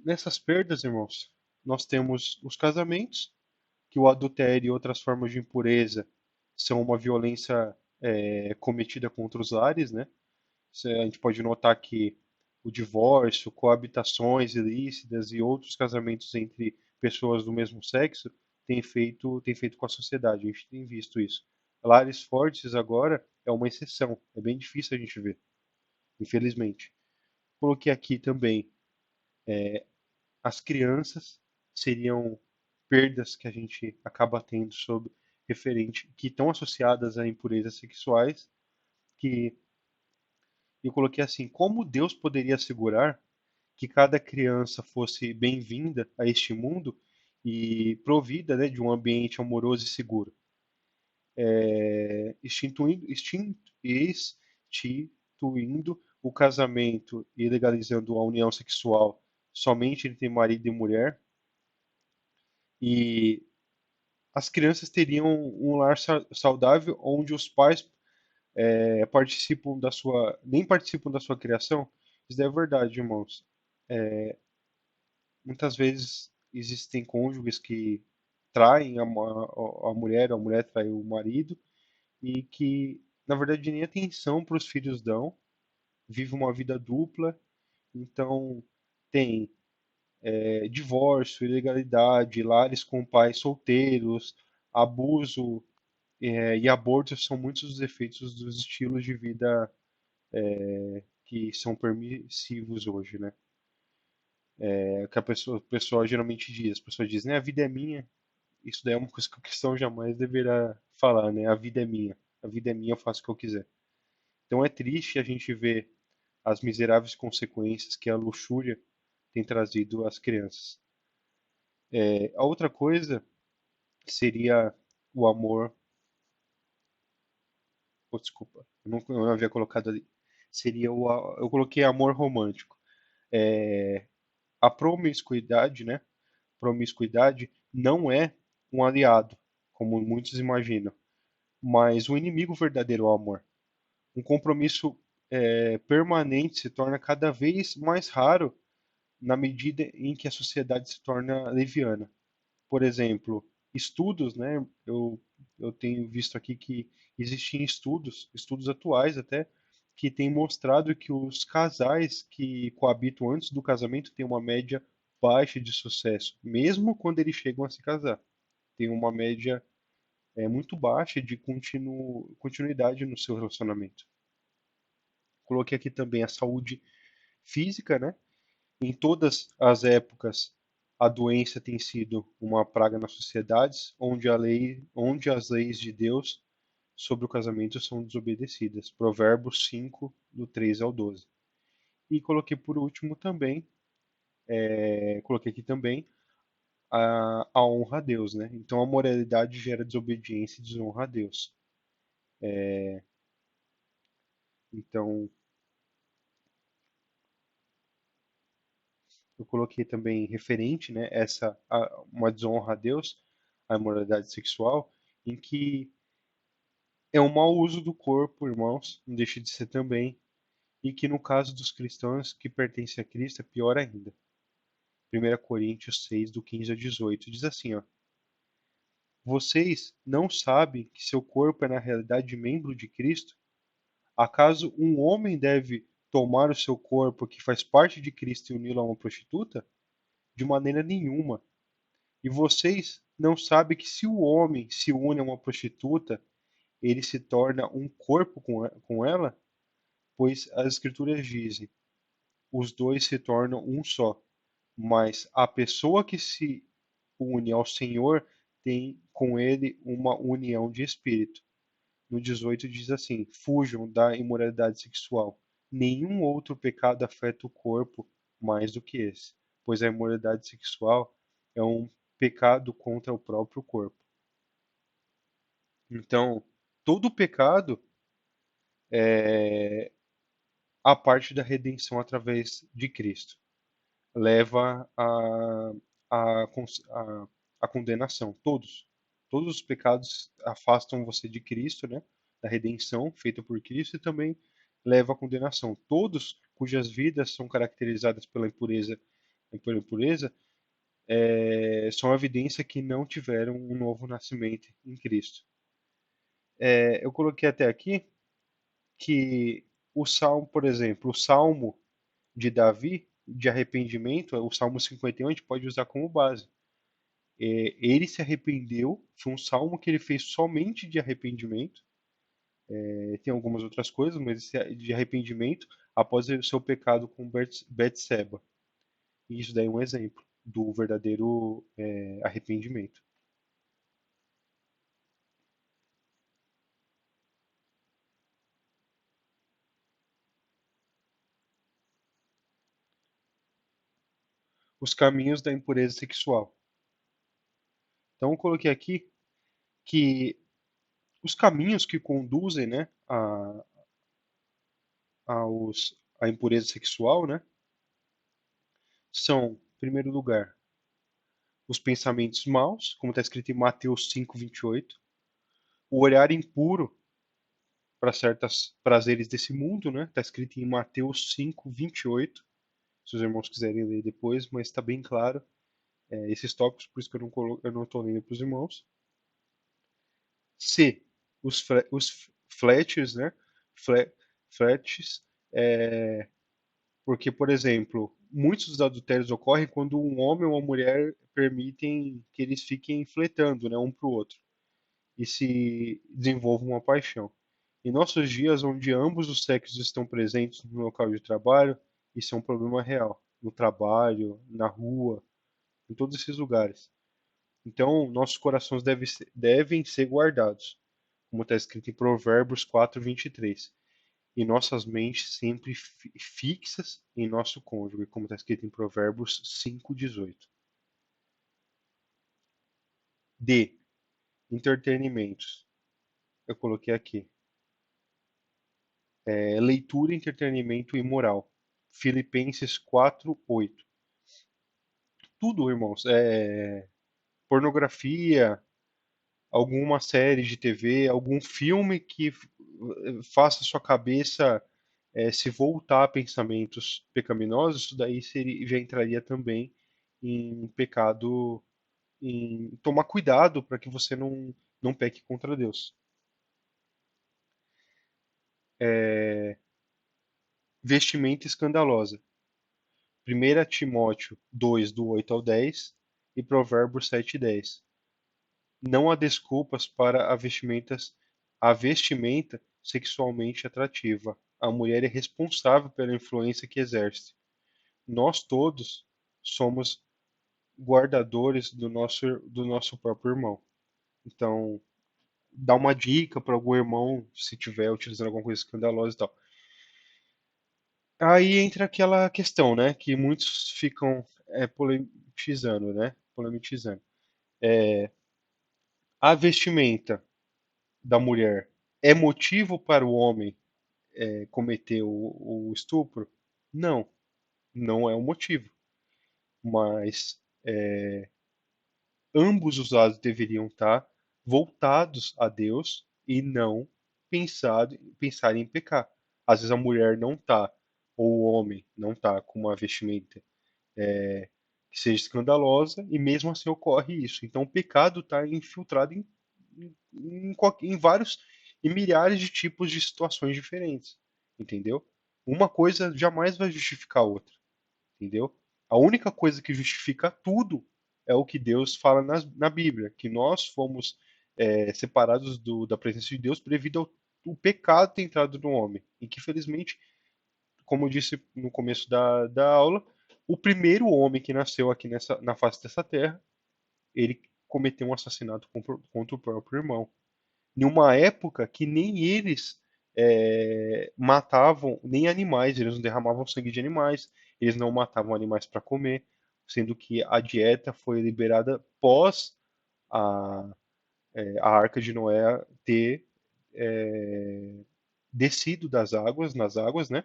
Nessas perdas, irmãos, nós temos os casamentos, que o adultério e outras formas de impureza são uma violência cometida contra os lares, né? A gente pode notar que o divórcio, coabitações ilícitas e outros casamentos entre pessoas do mesmo sexo tem feito com a sociedade. A gente tem visto isso. Lares fortes agora é uma exceção. É bem difícil a gente ver, infelizmente. Coloquei aqui também as crianças seriam perdas que a gente acaba tendo sobre referente que estão associadas a impurezas sexuais, que eu coloquei assim, como Deus poderia assegurar que cada criança fosse bem-vinda a este mundo e provida, né, de um ambiente amoroso e seguro, instituindo o casamento e legalizando a união sexual somente entre marido e mulher, e as crianças teriam um lar saudável onde os pais nem participam da sua criação. Isso é verdade, irmãos. Muitas vezes existem cônjuges que traem a mulher trai o marido, e que, na verdade, nem atenção para os filhos dão, vive uma vida dupla, então tem divórcio, ilegalidade, lares com pais solteiros, abuso e aborto são muitos dos efeitos dos estilos de vida que são permissivos hoje, né? Que a pessoa geralmente diz, as pessoas dizem, né, a vida é minha. Isso daí é uma coisa que o cristão jamais deverá falar, né? A vida é minha. A vida é minha, eu faço o que eu quiser. Então é triste a gente ver as miseráveis consequências que a luxúria tem trazido às crianças. A outra coisa seria o amor. Oh, desculpa, eu não havia colocado ali. Eu coloquei amor romântico. A promiscuidade, né? Promiscuidade não é um aliado, como muitos imaginam, mas o inimigo verdadeiro é o amor. Um compromisso permanente se torna cada vez mais raro na medida em que a sociedade se torna leviana. Por exemplo, estudos, né? Eu tenho visto aqui que existem estudos atuais até, que têm mostrado que os casais que coabitam antes do casamento têm uma média baixa de sucesso, mesmo quando eles chegam a se casar. Tem uma média muito baixa de continuidade no seu relacionamento. Coloquei aqui também a saúde física, né? Em todas as épocas, a doença tem sido uma praga nas sociedades, onde as leis de Deus sobre o casamento são desobedecidas. Provérbios 5, do 3 ao 12. E coloquei por último também, coloquei aqui também a honra a Deus, né? Então a moralidade gera desobediência e desonra a Deus. Então eu coloquei também referente, né, uma desonra a Deus, a imoralidade sexual, em que é um mau uso do corpo, irmãos, não deixa de ser também, e que no caso dos cristãos que pertencem a Cristo é pior ainda. 1 Coríntios 6, do 15 ao 18, diz assim, ó: Vocês não sabem que seu corpo é na realidade membro de Cristo? Acaso um homem deve tomar o seu corpo que faz parte de Cristo e uni-lo a uma prostituta? De maneira nenhuma. E vocês não sabem que se o homem se une a uma prostituta, ele se torna um corpo com ela? Pois as escrituras dizem: os dois se tornam um só. Mas a pessoa que se une ao Senhor tem com ele uma união de espírito. No 18 diz assim: fujam da imoralidade sexual. Nenhum outro pecado afeta o corpo mais do que esse, pois a imoralidade sexual é um pecado contra o próprio corpo. Então, todo pecado é a parte da redenção através de Cristo. Leva a condenação. Todos. Todos os pecados afastam você de Cristo, né? Da redenção feita por Cristo e também leva à condenação. Todos cujas vidas são caracterizadas pela impureza são evidência que não tiveram um novo nascimento em Cristo. Eu coloquei até aqui que o Salmo, por exemplo, o Salmo de Davi, de arrependimento, o Salmo 51, a gente pode usar como base. Ele se arrependeu, foi um salmo que ele fez somente de arrependimento. Tem algumas outras coisas, mas esse de arrependimento após o seu pecado com Betseba. E isso daí é um exemplo do verdadeiro arrependimento. Os caminhos da impureza sexual. Então eu coloquei aqui que os caminhos que conduzem, né, à impureza sexual, né, são, em primeiro lugar, os pensamentos maus, como está escrito em Mateus 5:28, o olhar impuro para certos prazeres desse mundo, né? Está escrito em Mateus 5:28. Se os irmãos quiserem ler depois, mas está bem claro esses tópicos, por isso que eu não estou lendo para os irmãos. C, os fletes, né? Fle, fletes, é, porque, por exemplo, muitos dos adultérios ocorrem quando um homem ou uma mulher permitem que eles fiquem flertando, né, um para o outro e se desenvolva uma paixão. Em nossos dias, onde ambos os sexos estão presentes no local de trabalho, isso é um problema real. No trabalho, na rua, em todos esses lugares. Então, nossos corações devem ser guardados, como está escrito em Provérbios 4:23. E nossas mentes sempre fixas em nosso cônjuge, como está escrito em Provérbios 5:18. D. Entretenimentos. Eu coloquei aqui. Leitura, entretenimento e moral. Filipenses 4:8. Tudo, irmãos. Pornografia, alguma série de TV, algum filme que faça sua cabeça se voltar a pensamentos pecaminosos, isso daí já entraria também em pecado, em tomar cuidado para que você não peque contra Deus. Vestimenta escandalosa. 1 Timóteo 2, do 8 ao 10 e Provérbios 7, 10. Não há desculpas para a vestimenta sexualmente atrativa. A mulher é responsável pela influência que exerce. Nós todos somos guardadores do nosso próprio irmão. Então, dá uma dica para algum irmão se tiver utilizando alguma coisa escandalosa e tal. Aí entra aquela questão, né, que muitos ficam polemizando, né? Polemizando. A vestimenta da mulher é motivo para o homem cometer o estupro? Não, não é um motivo. Mas ambos os lados deveriam estar voltados a Deus e não pensar em pecar. Às vezes a mulher não está, ou o homem não está com uma vestimenta que seja escandalosa e mesmo assim ocorre isso. Então o pecado está infiltrado em vários, em milhares de tipos de situações diferentes, entendeu? Uma coisa jamais vai justificar a outra, entendeu? A única coisa que justifica tudo é o que Deus fala na Bíblia, que nós fomos separados da presença de Deus devido ao pecado ter entrado no homem, e que infelizmente, como eu disse no começo da aula, o primeiro homem que nasceu aqui na face dessa terra, ele cometeu um assassinato contra o próprio irmão. Em uma época que nem eles matavam nem animais, eles não derramavam sangue de animais, eles não matavam animais para comer, sendo que a dieta foi liberada pós a, a Arca de Noé ter descido nas águas, né?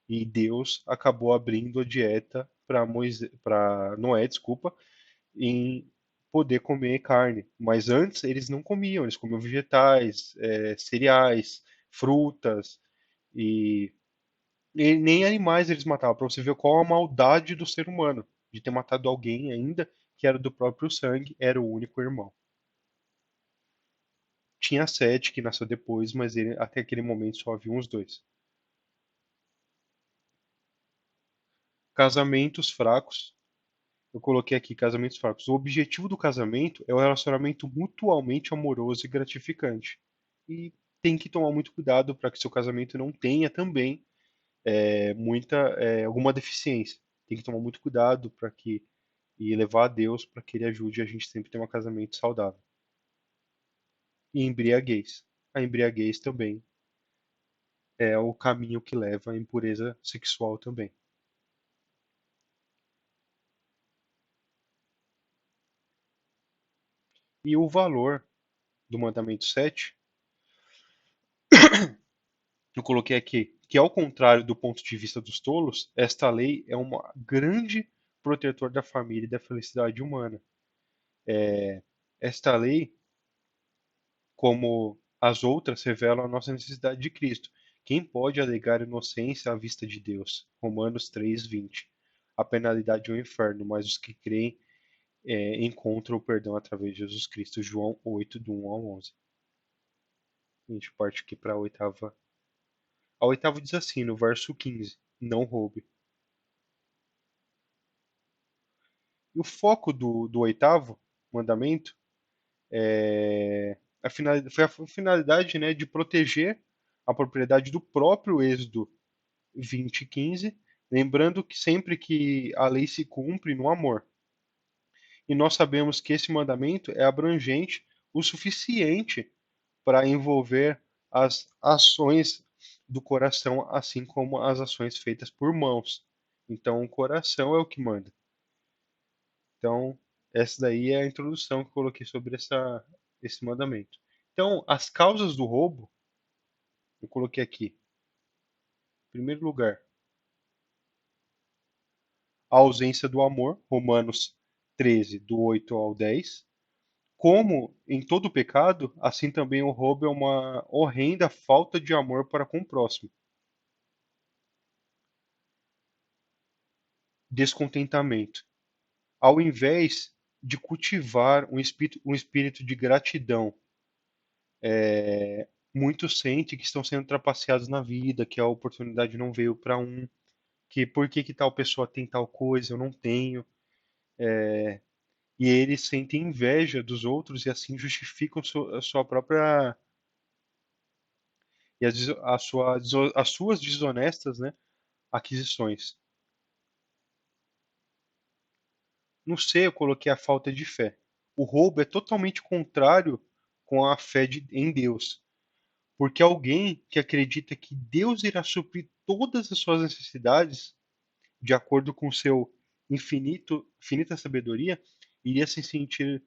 E Deus acabou abrindo a dieta para Noé, desculpa, em poder comer carne. Mas antes eles não comiam, eles comiam vegetais, cereais, frutas e, e nem animais eles matavam. Para você ver qual a maldade do ser humano de ter matado alguém ainda que era do próprio sangue, era o único irmão. Tinha Sete que nasceu depois, mas até aquele momento só havia uns dois. Casamentos fracos. Eu coloquei aqui casamentos fracos. O objetivo do casamento é o relacionamento mutualmente amoroso e gratificante. E tem que tomar muito cuidado para que seu casamento não tenha também alguma deficiência. Tem que tomar muito cuidado para que e levar a Deus para que Ele ajude a gente sempre ter um casamento saudável. E embriaguez. A embriaguez também é o caminho que leva à impureza sexual também. E o valor do mandamento 7 eu coloquei aqui que, ao contrário do ponto de vista dos tolos, esta lei é uma grande protetor da família e da felicidade humana. Esta lei, como as outras, revela a nossa necessidade de Cristo. Quem pode alegar inocência à vista de Deus? Romanos 3:20. A penalidade é o inferno, mas os que creem encontram o perdão através de Jesus Cristo. João 8, do 1 ao 11. A gente parte aqui para a oitava. A oitava diz assim, no verso 15: Não roube. E o foco do oitavo mandamento foi a finalidade, né, de proteger a propriedade do próprio Êxodo 20:15, lembrando que sempre que a lei se cumpre no amor. E nós sabemos que esse mandamento é abrangente o suficiente para envolver as ações do coração, assim como as ações feitas por mãos. Então, o coração é o que manda. Então, essa daí é a introdução que eu coloquei sobre esse mandamento. Então, as causas do roubo, eu coloquei aqui. Em primeiro lugar, a ausência do amor, Romanos 13, do 8 ao 10. Como em todo pecado, assim também o roubo é uma horrenda falta de amor para com o próximo. descontentamento. Ao invés de cultivar um espírito de gratidão, muitos sentem que estão sendo trapaceados na vida, que a oportunidade não veio para um, que por que que tal pessoa tem tal coisa, eu não tenho, e eles sentem inveja dos outros e assim justificam a sua própria e as suas desonestas, né, aquisições. No C eu coloquei a falta de fé. O roubo é totalmente contrário com a fé em Deus, porque alguém que acredita que Deus irá suprir todas as suas necessidades de acordo com seu infinita sabedoria, iria se sentir,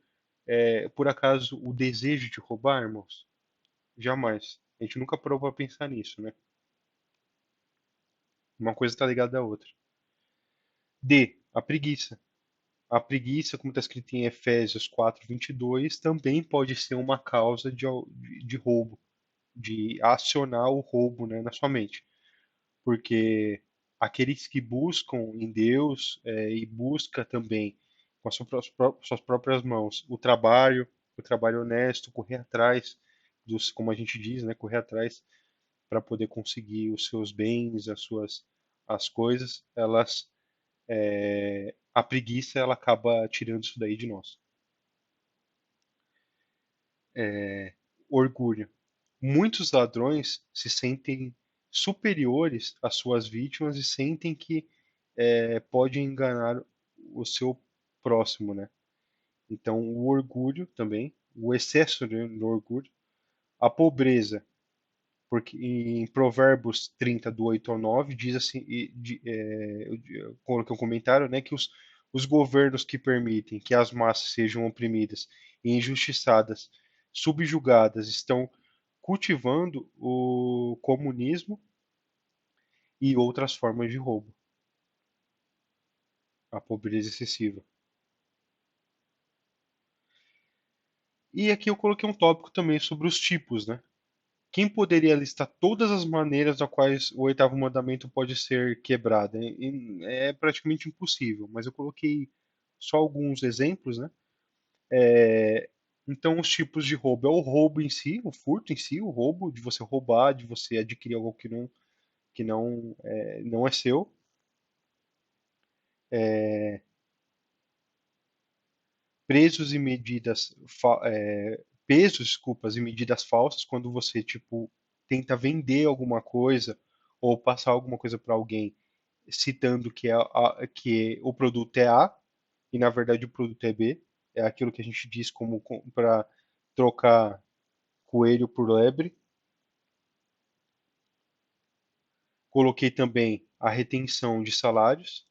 por acaso, o desejo de roubar, irmãos? Jamais. A gente nunca parou para pensar nisso, né? Uma coisa está ligada à outra. D, a preguiça. A preguiça, como está escrito em Efésios 4:22, também pode ser uma causa de roubo, de acionar o roubo, né, na sua mente. Porque aqueles que buscam em Deus e busca também com as suas próprias mãos o trabalho honesto, correr atrás dos, como a gente diz, né, correr atrás para poder conseguir os seus bens, as coisas, elas a preguiça ela acaba tirando isso daí de nós. Orgulho. Muitos ladrões se sentem superiores às suas vítimas e sentem que pode enganar o seu próximo, né? Então, o orgulho também, o excesso do orgulho, a pobreza, porque em Provérbios 30, do 8 ao 9, diz assim, eu coloquei um comentário, né, que os governos que permitem que as massas sejam oprimidas e injustiçadas, subjugadas, estão cultivando o comunismo e outras formas de roubo, a pobreza excessiva. E aqui eu coloquei um tópico também sobre os tipos, né? Quem poderia listar todas as maneiras a quais o oitavo mandamento pode ser quebrado? É praticamente impossível, mas eu coloquei só alguns exemplos, né? Então, os tipos de roubo é o roubo em si, o furto em si, o roubo de você roubar, de você adquirir algo que não é seu. Presos e medidas, pesos, desculpas, e medidas falsas quando você, tipo, tenta vender alguma coisa ou passar alguma coisa para alguém citando que o produto é A e na verdade o produto é B. É aquilo que a gente diz como para trocar coelho por lebre. Coloquei também a retenção de salários.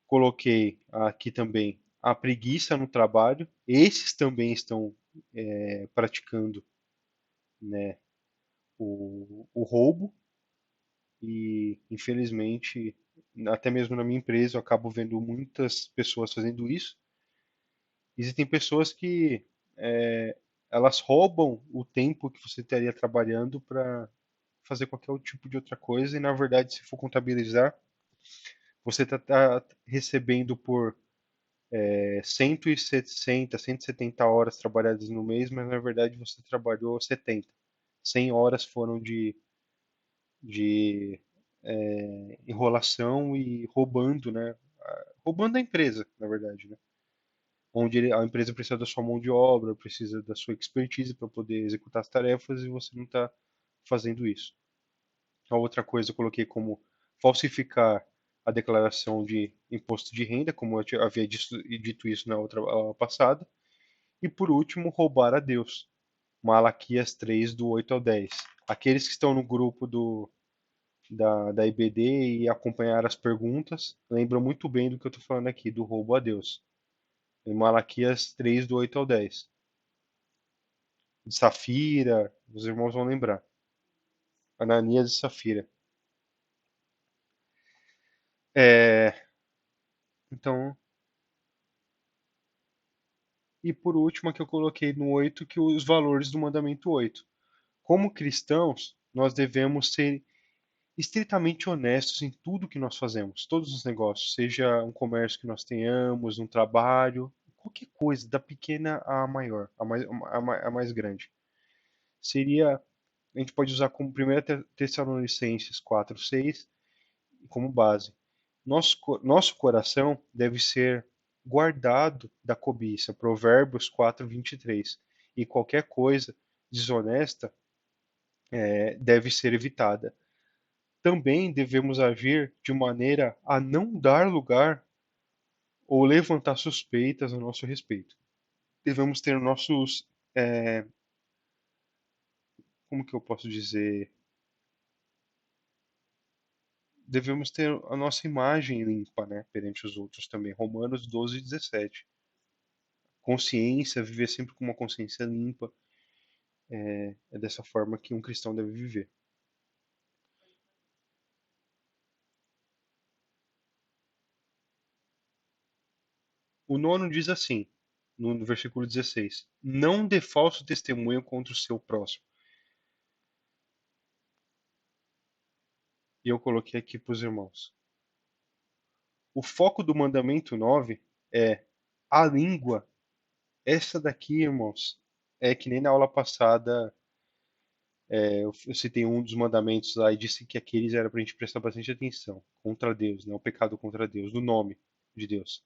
Coloquei aqui também a preguiça no trabalho. Esses também estão praticando, né, o roubo e, infelizmente, até mesmo na minha empresa eu acabo vendo muitas pessoas fazendo isso. Existem pessoas que elas roubam o tempo que você estaria trabalhando para fazer qualquer tipo de outra coisa e, na verdade, se for contabilizar, você está recebendo por 160, 170 horas trabalhadas no mês, mas na verdade você trabalhou 70. 100 horas foram de enrolação e roubando, né? Roubando a empresa, na verdade, né? Onde a empresa precisa da sua mão de obra, precisa da sua expertise para poder executar as tarefas e você não está fazendo isso. A outra coisa eu coloquei como falsificar a declaração de imposto de renda, como eu havia dito isso na outra aula passada. E por último, roubar a Deus. Malaquias 3, do 8 ao 10. Aqueles que estão no grupo da IBD e acompanhar as perguntas lembram muito bem do que eu estou falando aqui, do roubo a Deus. Em Malaquias 3, do 8 ao 10. De Safira, os irmãos vão lembrar. Ananias e Safira. É, então, e por último, aqui eu coloquei no 8 que os valores do mandamento 8. Como cristãos, nós devemos ser estritamente honestos em tudo que nós fazemos, todos os negócios, seja um comércio que nós tenhamos, um trabalho, qualquer coisa, da pequena à maior, a mais grande. Seria, a gente pode usar como 1 Tessalonicenses 4:6 como base. Nosso coração deve ser guardado da cobiça, Provérbios 4:23. E qualquer coisa desonesta deve ser evitada. Também devemos agir de maneira a não dar lugar ou levantar suspeitas a nosso respeito. Devemos ter nossos, como que eu posso dizer? Devemos ter a nossa imagem limpa, né, perante os outros também. Romanos 12:17. Consciência, viver sempre com uma consciência limpa, é dessa forma que um cristão deve viver. O nono diz assim, no versículo 16: Não dê falso testemunho contra o seu próximo. E eu coloquei aqui para os irmãos. O foco do mandamento 9 é a língua. Essa daqui, irmãos, é que nem na aula passada eu citei um dos mandamentos lá e disse que aqueles era para a gente prestar bastante atenção. Contra Deus, né? O pecado contra Deus, do nome de Deus.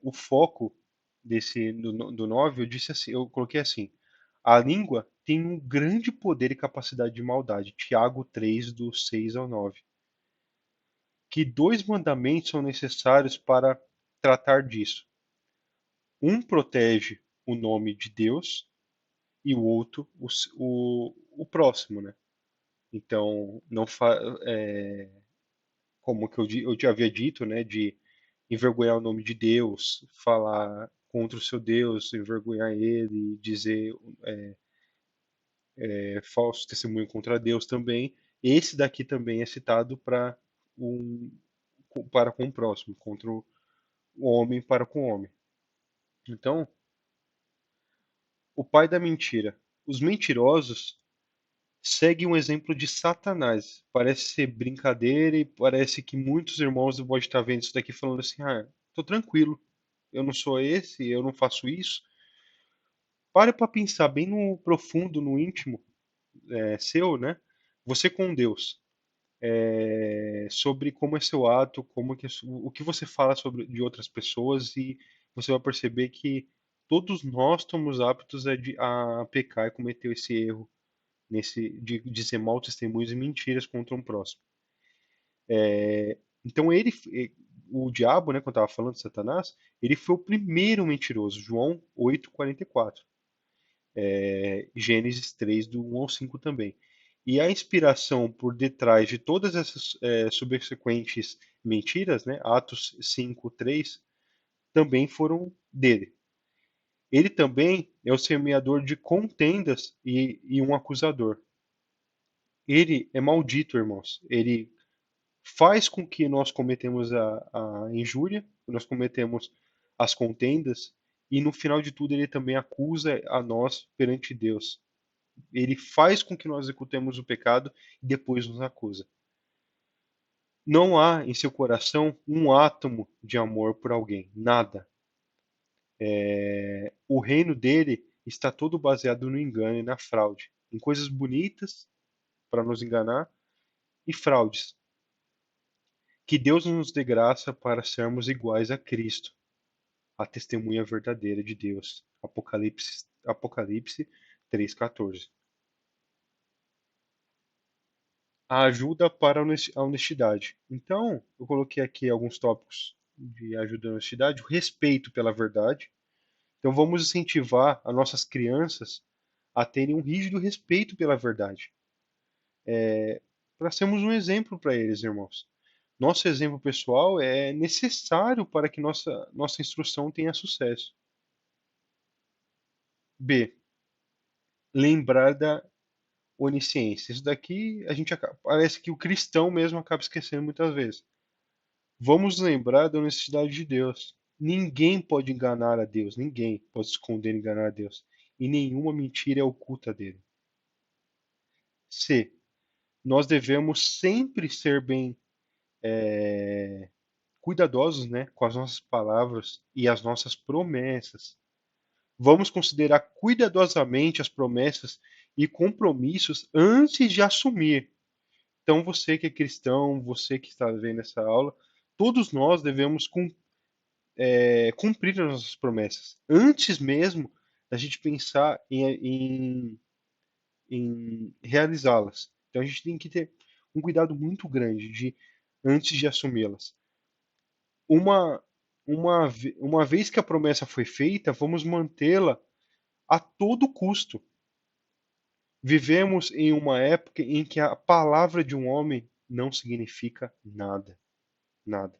O foco do 9, eu disse assim, eu coloquei assim: a língua tem um grande poder e capacidade de maldade. Tiago 3, do 6 ao 9. Que dois mandamentos são necessários para tratar disso. Um protege o nome de Deus e o outro o próximo, né? Então, não como que eu te havia dito, né, de envergonhar o nome de Deus, falar contra o seu Deus, envergonhar ele, dizer falso testemunho contra Deus também. Esse daqui também é citado um, para com o próximo, contra o homem para com o homem. Então, o pai da mentira. Os mentirosos seguem um exemplo de Satanás. Parece ser brincadeira e parece que muitos irmãos podem estar vendo isso daqui falando assim: ah, tô tranquilo, eu não sou esse, eu não faço isso. Pare para pensar bem no profundo, no íntimo seu, né? Você com Deus, sobre como é seu ato, o que você fala sobre de outras pessoas e você vai perceber que todos nós estamos aptos a pecar e cometer esse erro de dizer mau testemunhos e mentiras contra um próximo. Então o diabo, né, quando estava falando de Satanás, ele foi o primeiro mentiroso, João 8:44. Gênesis 3, do 1 ao 5 também. E a inspiração por detrás de todas essas subsequentes mentiras, né, Atos 5:3, também foram dele. Ele também é o semeador de contendas e um acusador. Ele é maldito, irmãos. Ele faz com que nós cometemos a injúria, nós cometemos as contendas, e no final de tudo ele também acusa a nós perante Deus. Ele faz com que nós executemos o pecado e depois nos acusa. Não há em seu coração um átomo de amor por alguém, nada. O reino dele está todo baseado no engano e na fraude, em coisas bonitas para nos enganar e fraudes. Que Deus nos dê graça para sermos iguais a Cristo, a testemunha verdadeira de Deus. Apocalipse 3:14. A ajuda para a honestidade. Então, eu coloquei aqui alguns tópicos de ajuda à honestidade, o respeito pela verdade. Então, vamos incentivar as nossas crianças a terem um rígido respeito pela verdade, para sermos um exemplo para eles, irmãos. Nosso exemplo pessoal é necessário para que nossa instrução tenha sucesso. B. Lembrar da onisciência. Isso daqui parece que o cristão mesmo acaba esquecendo muitas vezes. Vamos lembrar da honestidade de Deus. Ninguém pode enganar a Deus, ninguém pode esconder e enganar a Deus. E nenhuma mentira é oculta dele. C. Nós devemos sempre ser bem cuidadosos, né, com as nossas palavras e as nossas promessas. Vamos considerar cuidadosamente as promessas e compromissos antes de assumir. Então, você que é cristão, você que está vendo essa aula, todos nós devemos cumprir as nossas promessas antes mesmo da gente pensar em realizá-las. Então, a gente tem que ter um cuidado muito grande antes de assumi-las. Uma, uma vez que a promessa foi feita, vamos mantê-la a todo custo. Vivemos em uma época em que a palavra de um homem não significa nada. Nada.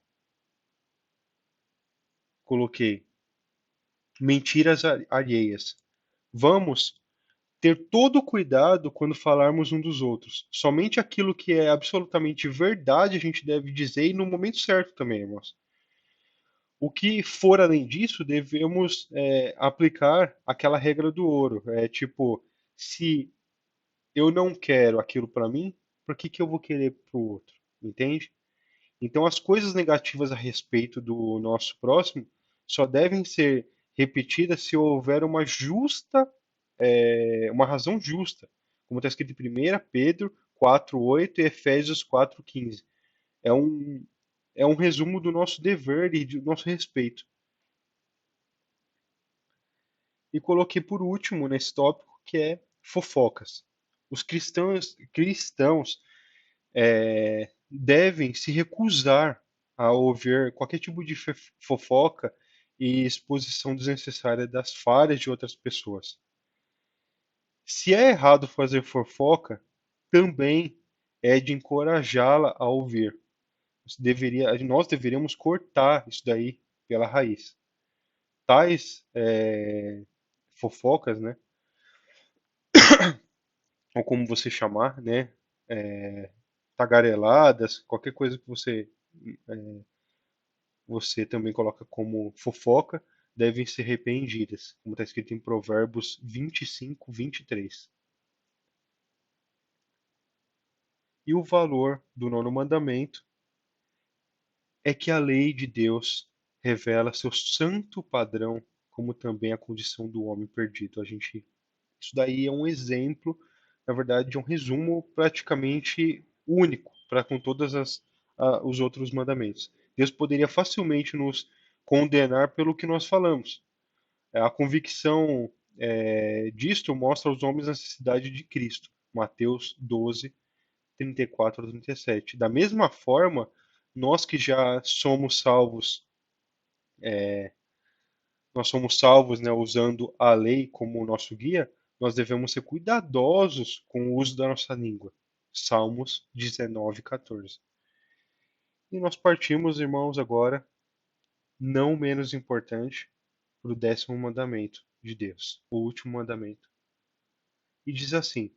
Coloquei mentiras alheias. Vamos ter todo o cuidado quando falarmos um dos outros. Somente aquilo que é absolutamente verdade a gente deve dizer e no momento certo também, irmãos. O que for além disso, devemos aplicar aquela regra do ouro. É tipo, se eu não quero aquilo para mim, por que que eu vou querer para o outro? Entende? Então, as coisas negativas a respeito do nosso próximo só devem ser repetidas se houver uma razão justa, como está escrito em 1 Pedro 4:8 e Efésios 4:15. É um, é um resumo do nosso dever e do nosso respeito. E coloquei por último nesse tópico que é fofocas. Os cristãos devem se recusar a ouvir qualquer tipo de fofoca e exposição desnecessária das falhas de outras pessoas. Se é errado fazer fofoca, também é de encorajá-la a ouvir. Nós deveríamos cortar isso daí pela raiz. Tais fofocas, né, ou como você chamar, né, tagareladas, qualquer coisa que você também coloca como fofoca, devem ser repreendidas, como está escrito em Provérbios 25:23. E o valor do nono mandamento é que a lei de Deus revela seu santo padrão, como também a condição do homem perdido. Isso daí é um exemplo, na verdade, de um resumo praticamente único para com os outros mandamentos. Deus poderia facilmente nos condenar pelo que nós falamos. A convicção disto mostra aos homens a necessidade de Cristo. Mateus 12, 34 a 37. Da mesma forma, nós que já somos salvos, né, usando a lei como nosso guia, nós devemos ser cuidadosos com o uso da nossa língua. Salmos 19:14. E nós partimos, irmãos, agora, não menos importante, para o 10º mandamento de Deus, o último mandamento. E diz assim,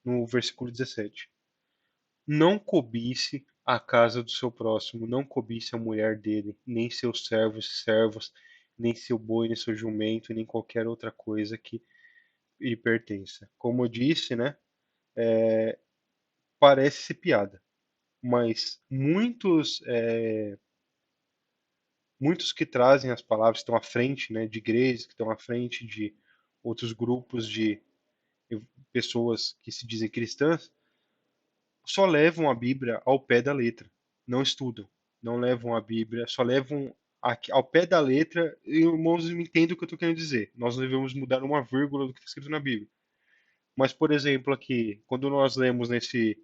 no versículo 17: Não cobice a casa do seu próximo, não cobice a mulher dele, nem seus servos e servas, nem seu boi, nem seu jumento, nem qualquer outra coisa que lhe pertença. Como eu disse, né, parece ser piada, mas muitos que trazem as palavras, que estão à frente, né, de igrejas, que estão à frente de outros grupos de pessoas que se dizem cristãs, só levam a Bíblia ao pé da letra, não estudam, não levam a Bíblia, só levam ao pé da letra, e irmãos me entendem o que eu estou querendo dizer. Nós não devemos mudar uma vírgula do que está escrito na Bíblia. Mas, por exemplo, aqui, quando nós lemos esse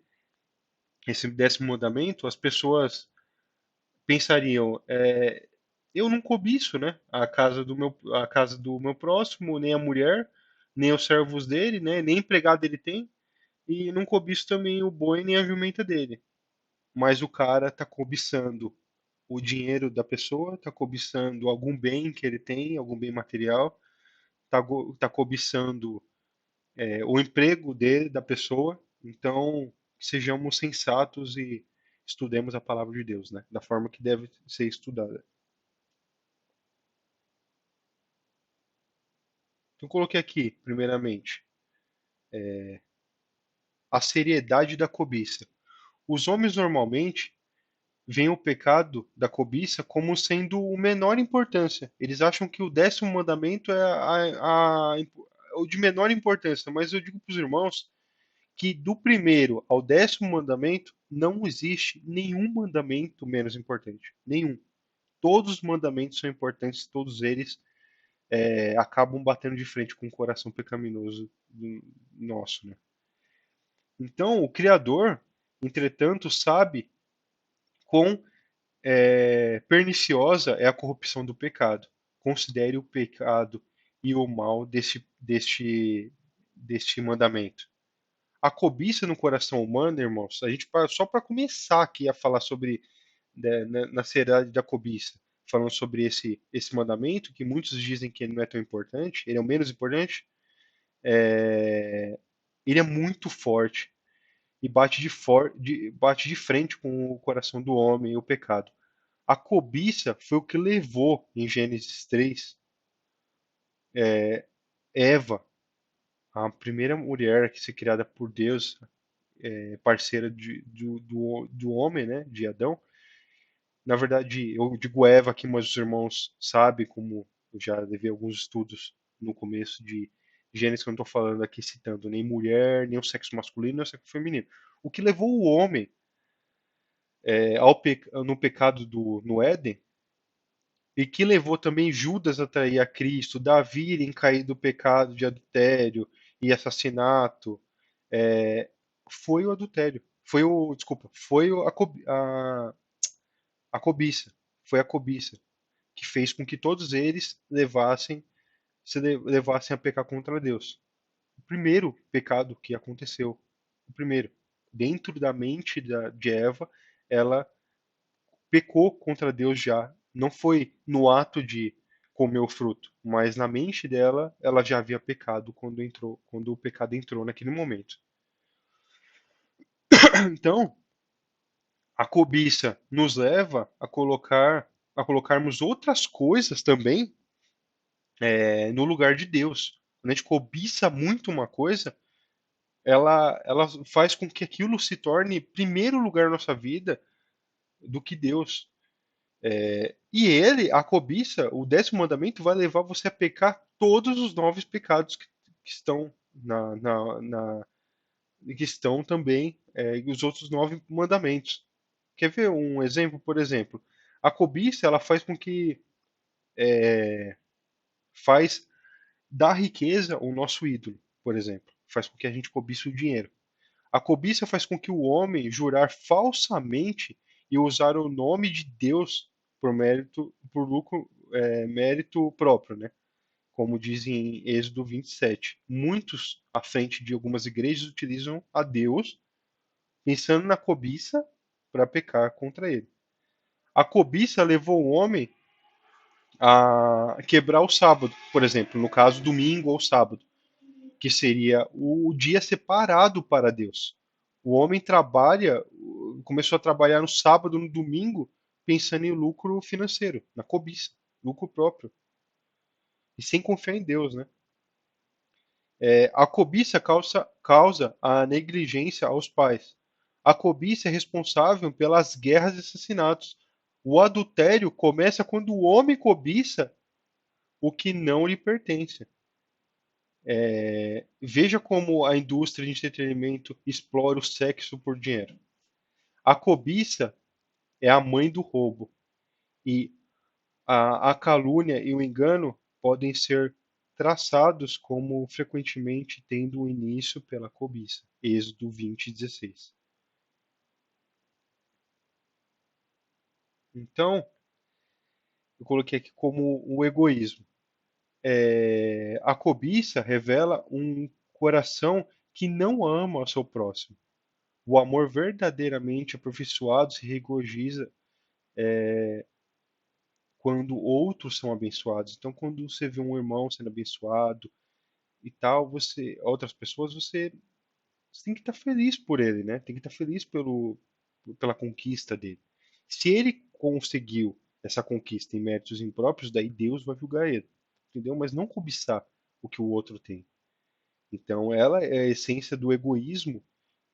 10º mandamento, as pessoas pensariam, eu não cobiço, né, a casa do meu próximo, nem a mulher, nem os servos dele, né, nem empregado ele tem, e não cobiço também o boi nem a jumenta dele. Mas o cara está cobiçando o dinheiro da pessoa, está cobiçando algum bem que ele tem, algum bem material, está cobiçando o emprego dele, da pessoa. Então, sejamos sensatos e estudemos a palavra de Deus, né? Da forma que deve ser estudada. Então, coloquei aqui, primeiramente, a seriedade da cobiça. Os homens normalmente veem o pecado da cobiça como sendo o menor importância. Eles acham que o 10º mandamento é o de menor importância, mas eu digo para os irmãos que do primeiro ao 10º mandamento não existe nenhum mandamento menos importante. Nenhum. Todos os mandamentos são importantes, todos eles acabam batendo de frente com o coração pecaminoso nosso, né? Então, o Criador, entretanto, sabe quão perniciosa é a corrupção do pecado. Considere o pecado e o mal deste mandamento. A cobiça no coração humano, irmãos, a gente só para começar aqui a falar sobre na seriedade da cobiça, falando sobre esse mandamento, que muitos dizem que ele não é tão importante, ele é o menos importante, ele é muito forte e bate de frente com o coração do homem e o pecado. A cobiça foi o que levou, em Gênesis 3, Eva, a primeira mulher que se criada por Deus, parceira do homem, né, de Adão. Na verdade, eu digo Eva aqui, mas os irmãos sabem, como eu já levei alguns estudos no começo de Gênesis, que eu não estou falando aqui citando nem mulher, nem o sexo masculino, nem o sexo feminino. O que levou o homem no pecado no Éden, e que levou também Judas a trair a Cristo, Davi em cair do pecado de adultério e assassinato, é, foi o adultério. Desculpa, foi a cobiça. Foi a cobiça que fez com que todos eles levassem a pecar contra Deus. O primeiro pecado que aconteceu, o primeiro, dentro da mente de Eva, ela pecou contra Deus já. Não foi no ato de comer o fruto, mas na mente dela, ela já havia pecado quando o pecado entrou naquele momento. Então, a cobiça nos leva a colocarmos outras coisas também no lugar de Deus. Quando a gente cobiça muito uma coisa, ela faz com que aquilo se torne primeiro lugar na nossa vida do que Deus. E a cobiça, o 10º mandamento, vai levar você a pecar todos os 9 pecados que estão que estão também os outros 9 mandamentos. Quer ver um exemplo? Por exemplo, a cobiça ela faz com que faz da riqueza o nosso ídolo, por exemplo. Faz com que a gente cobice o dinheiro. A cobiça faz com que o homem jurar falsamente e usar o nome de Deus por lucro, mérito próprio, né? Como diz em Êxodo 27. Muitos, à frente de algumas igrejas, utilizam a Deus pensando na cobiça para pecar contra ele. A cobiça levou o homem a quebrar o sábado, por exemplo, no caso, domingo ou sábado, que seria o dia separado para Deus. O homem começou a trabalhar no sábado, no domingo, pensando em lucro financeiro, na cobiça, lucro próprio, e sem confiar em Deus, né? A cobiça causa a negligência aos pais. A cobiça é responsável pelas guerras e assassinatos. O adultério começa quando o homem cobiça o que não lhe pertence. Veja como a indústria de entretenimento explora o sexo por dinheiro. A cobiça é a mãe do roubo. E a calúnia e o engano podem ser traçados como frequentemente tendo o início pela cobiça. Êxodo 20:16. Então, eu coloquei aqui como o egoísmo. A cobiça revela um coração que não ama o seu próximo. O amor verdadeiramente aperfeiçoado se regozija quando outros são abençoados. Então, quando você vê um irmão sendo abençoado e tal, outras pessoas, você tem que estar feliz por ele, né? Tem que estar feliz pela conquista dele. Se ele conseguiu essa conquista em méritos impróprios, daí Deus vai julgar ele, entendeu? Mas não cobiçar o que o outro tem. Então, ela é a essência do egoísmo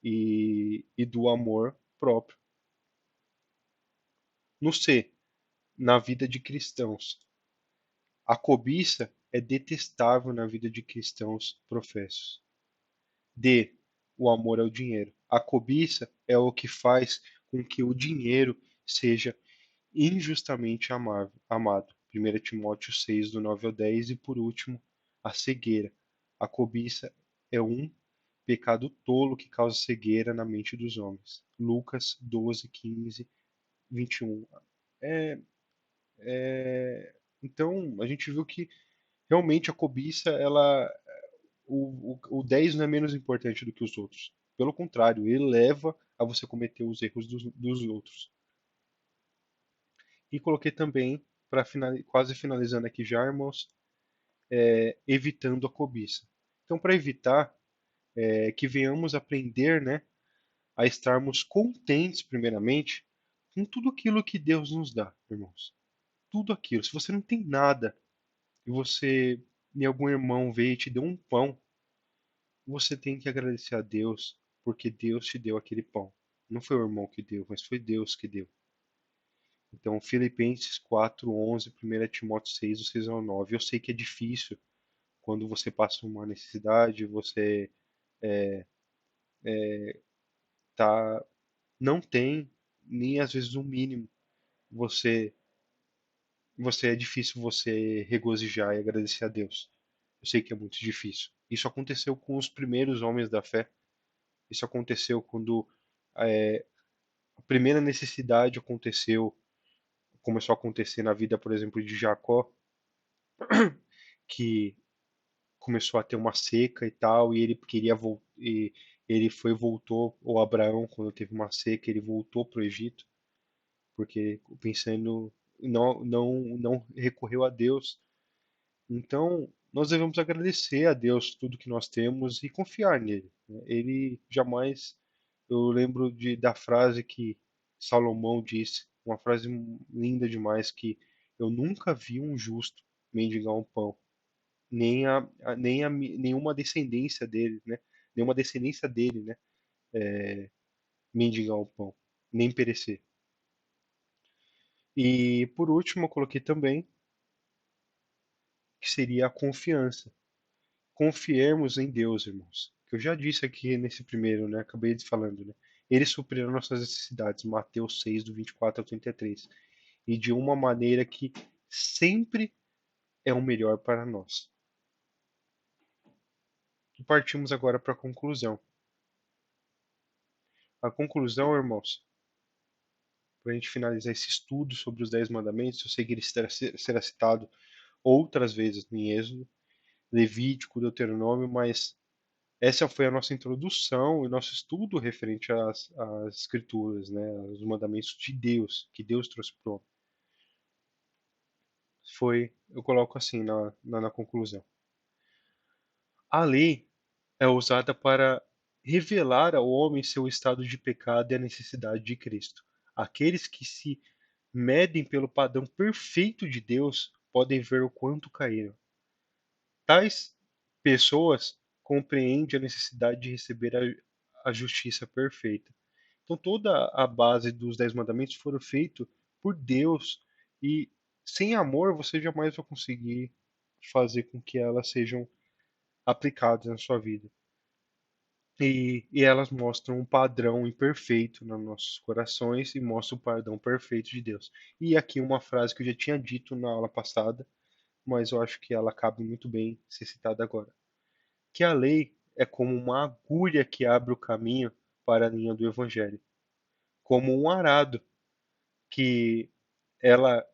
e do amor próprio. No C, na vida de cristãos. A cobiça é detestável na vida de cristãos professos. D, o amor ao dinheiro. A cobiça é o que faz com que o dinheiro seja injustamente amado. 1 Timóteo 6, do 9 ao 10. E por último, a cegueira. A cobiça é um pecado tolo que causa cegueira na mente dos homens. Lucas 12, 15, 21. É, então, a gente viu que realmente a cobiça, o 10 não é menos importante do que os outros. Pelo contrário, ele leva a você cometer os erros dos outros. E coloquei também, para quase finalizando aqui já, irmãos, evitando a cobiça. Então, para evitar que venhamos aprender, né, a estarmos contentes, primeiramente, com tudo aquilo que Deus nos dá, irmãos. Tudo aquilo. Se você não tem nada e e algum irmão veio e te deu um pão, você tem que agradecer a Deus, porque Deus te deu aquele pão. Não foi o irmão que deu, mas foi Deus que deu. Então, Filipenses 4:11, 1 Timóteo 6, do 6 ao 9. Eu sei que é difícil quando você passa uma necessidade, você tá, não tem nem às vezes o mínimo. Você, é difícil você regozijar e agradecer a Deus. Eu sei que é muito difícil. Isso aconteceu com os primeiros homens da fé. Isso aconteceu quando é, a primeira necessidade começou a acontecer na vida, por exemplo, de Jacó, que começou a ter uma seca e tal, e ele queria voltar, ele voltou, ou Abraão, quando teve uma seca, ele voltou para o Egito, porque pensando, não recorreu a Deus. Então, nós devemos agradecer a Deus tudo que nós temos e confiar nele, né? Ele jamais, eu lembro da frase que Salomão disse, uma frase linda demais, que eu nunca vi um justo mendigar um pão, nenhuma descendência dele, né? Nenhuma descendência dele, né? Mendigar um pão, nem perecer. E por último, eu coloquei também que seria a confiança. Confiemos em Deus, irmãos. Que eu já disse aqui nesse primeiro, né? Acabei de falando, né? Ele suprirá nossas necessidades, Mateus 6, do 24 ao 33. E de uma maneira que sempre é o melhor para nós. E partimos agora para a conclusão. A conclusão, irmãos, para a gente finalizar esse estudo sobre os 10 mandamentos, eu sei que ele será citado outras vezes em Êxodo, Levítico, Deuteronômio, mas essa foi a nossa introdução e nosso estudo referente às escrituras, né, aos mandamentos de Deus, que Deus trouxe para o foi, eu coloco assim na conclusão. A lei é usada para revelar ao homem seu estado de pecado e a necessidade de Cristo. Aqueles que se medem pelo padrão perfeito de Deus podem ver o quanto caíram. Tais pessoas compreendem a necessidade de receber a justiça perfeita. Então, toda a base dos Dez Mandamentos foram feitos por Deus e sem amor você jamais vai conseguir fazer com que elas sejam aplicadas na sua vida. E elas mostram um padrão imperfeito nos nossos corações e mostram o padrão perfeito de Deus. E aqui uma frase que eu já tinha dito na aula passada, mas eu acho que ela cabe muito bem ser citada agora. Que a lei é como uma agulha que abre o caminho para a linha do Evangelho, como um arado que ela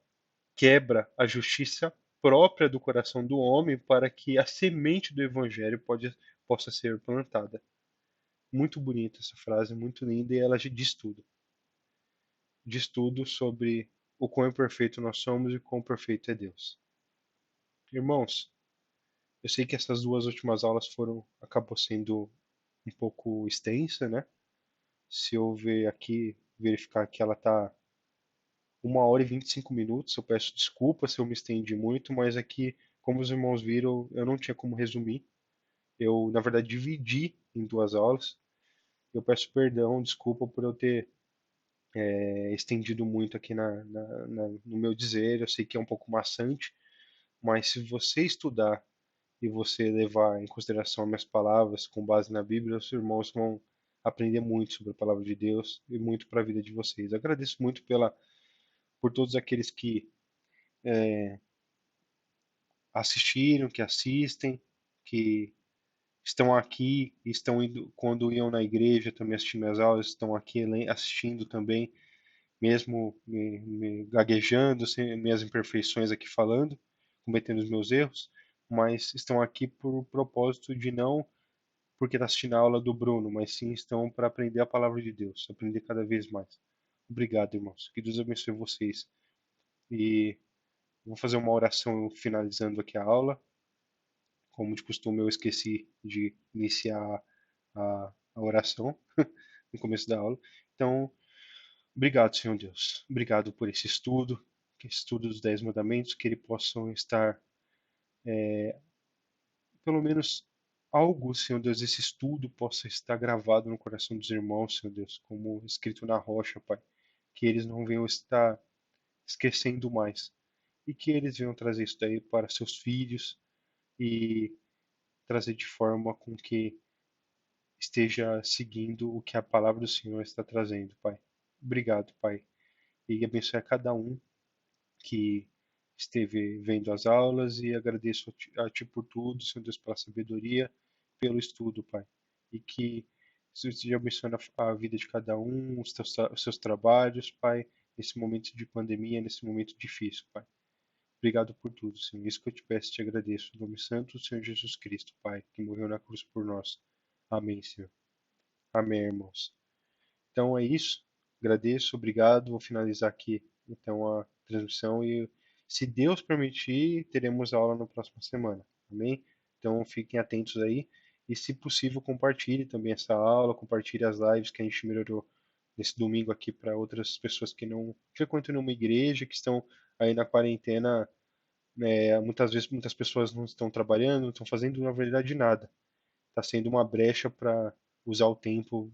quebra a justiça própria do coração do homem para que a semente do Evangelho possa ser plantada. Muito bonita essa frase, muito linda, e ela diz tudo. Diz tudo sobre o quão perfeito nós somos e quão perfeito é Deus. Irmãos, eu sei que essas duas últimas aulas acabou sendo um pouco extensa, né? Se eu ver aqui, verificar que ela está 1 hora e 25 minutos, eu peço desculpa se eu me estendi muito, mas aqui, como os irmãos viram, eu não tinha como resumir. Eu, na verdade, dividi em duas aulas. Eu peço perdão, desculpa por eu ter estendido muito aqui no meu dizer. Eu sei que é um pouco maçante, mas se você estudar e você levar em consideração minhas palavras com base na Bíblia, os irmãos vão aprender muito sobre a palavra de Deus e muito para a vida de vocês. Agradeço muito por todos aqueles que assistiram, que assistem, que estão aqui, estão indo, quando iam na igreja também assistindo as aulas, estão aqui assistindo também, mesmo me gaguejando, sem minhas imperfeições aqui falando, cometendo os meus erros, mas estão aqui por propósito de não porque está assistindo a aula do Bruno, mas sim estão para aprender a palavra de Deus, aprender cada vez mais. Obrigado, irmãos. Que Deus abençoe vocês. E vou fazer uma oração finalizando aqui a aula. Como de costume, eu esqueci de iniciar a oração no começo da aula. Então, obrigado, Senhor Deus. Obrigado por esse estudo, que estudo dos Dez Mandamentos, que ele possam estar, pelo menos, algo, Senhor Deus, esse estudo possa estar gravado no coração dos irmãos, Senhor Deus, como escrito na rocha, Pai. Que eles não venham estar esquecendo mais. E que eles venham trazer isso daí para seus filhos e trazer de forma com que esteja seguindo o que a palavra do Senhor está trazendo, Pai. Obrigado, Pai. E abençoe a cada um que esteve vendo as aulas e agradeço a Ti por tudo, Senhor Deus, pela sabedoria, pelo estudo, Pai. E que Senhor esteja abençoando a vida de cada um, os seus trabalhos, Pai, nesse momento de pandemia, nesse momento difícil, Pai. Obrigado por tudo, Senhor. Isso que eu te peço e te agradeço. Em nome santo do Senhor Jesus Cristo, Pai, que morreu na cruz por nós. Amém, Senhor. Amém, irmãos. Então é isso. Agradeço, obrigado. Vou finalizar aqui então a transmissão e, se Deus permitir, teremos aula na próxima semana. Amém? Então fiquem atentos aí e, se possível, compartilhe também essa aula, compartilhe as lives que a gente melhorou nesse domingo aqui para outras pessoas que não frequentam nenhuma igreja, que estão aí na quarentena. Muitas vezes muitas pessoas não estão trabalhando, não estão fazendo na verdade nada. Está sendo uma brecha para usar o tempo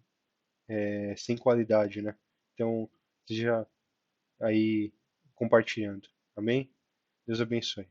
sem qualidade, né? Então, esteja aí compartilhando. Amém? Deus abençoe.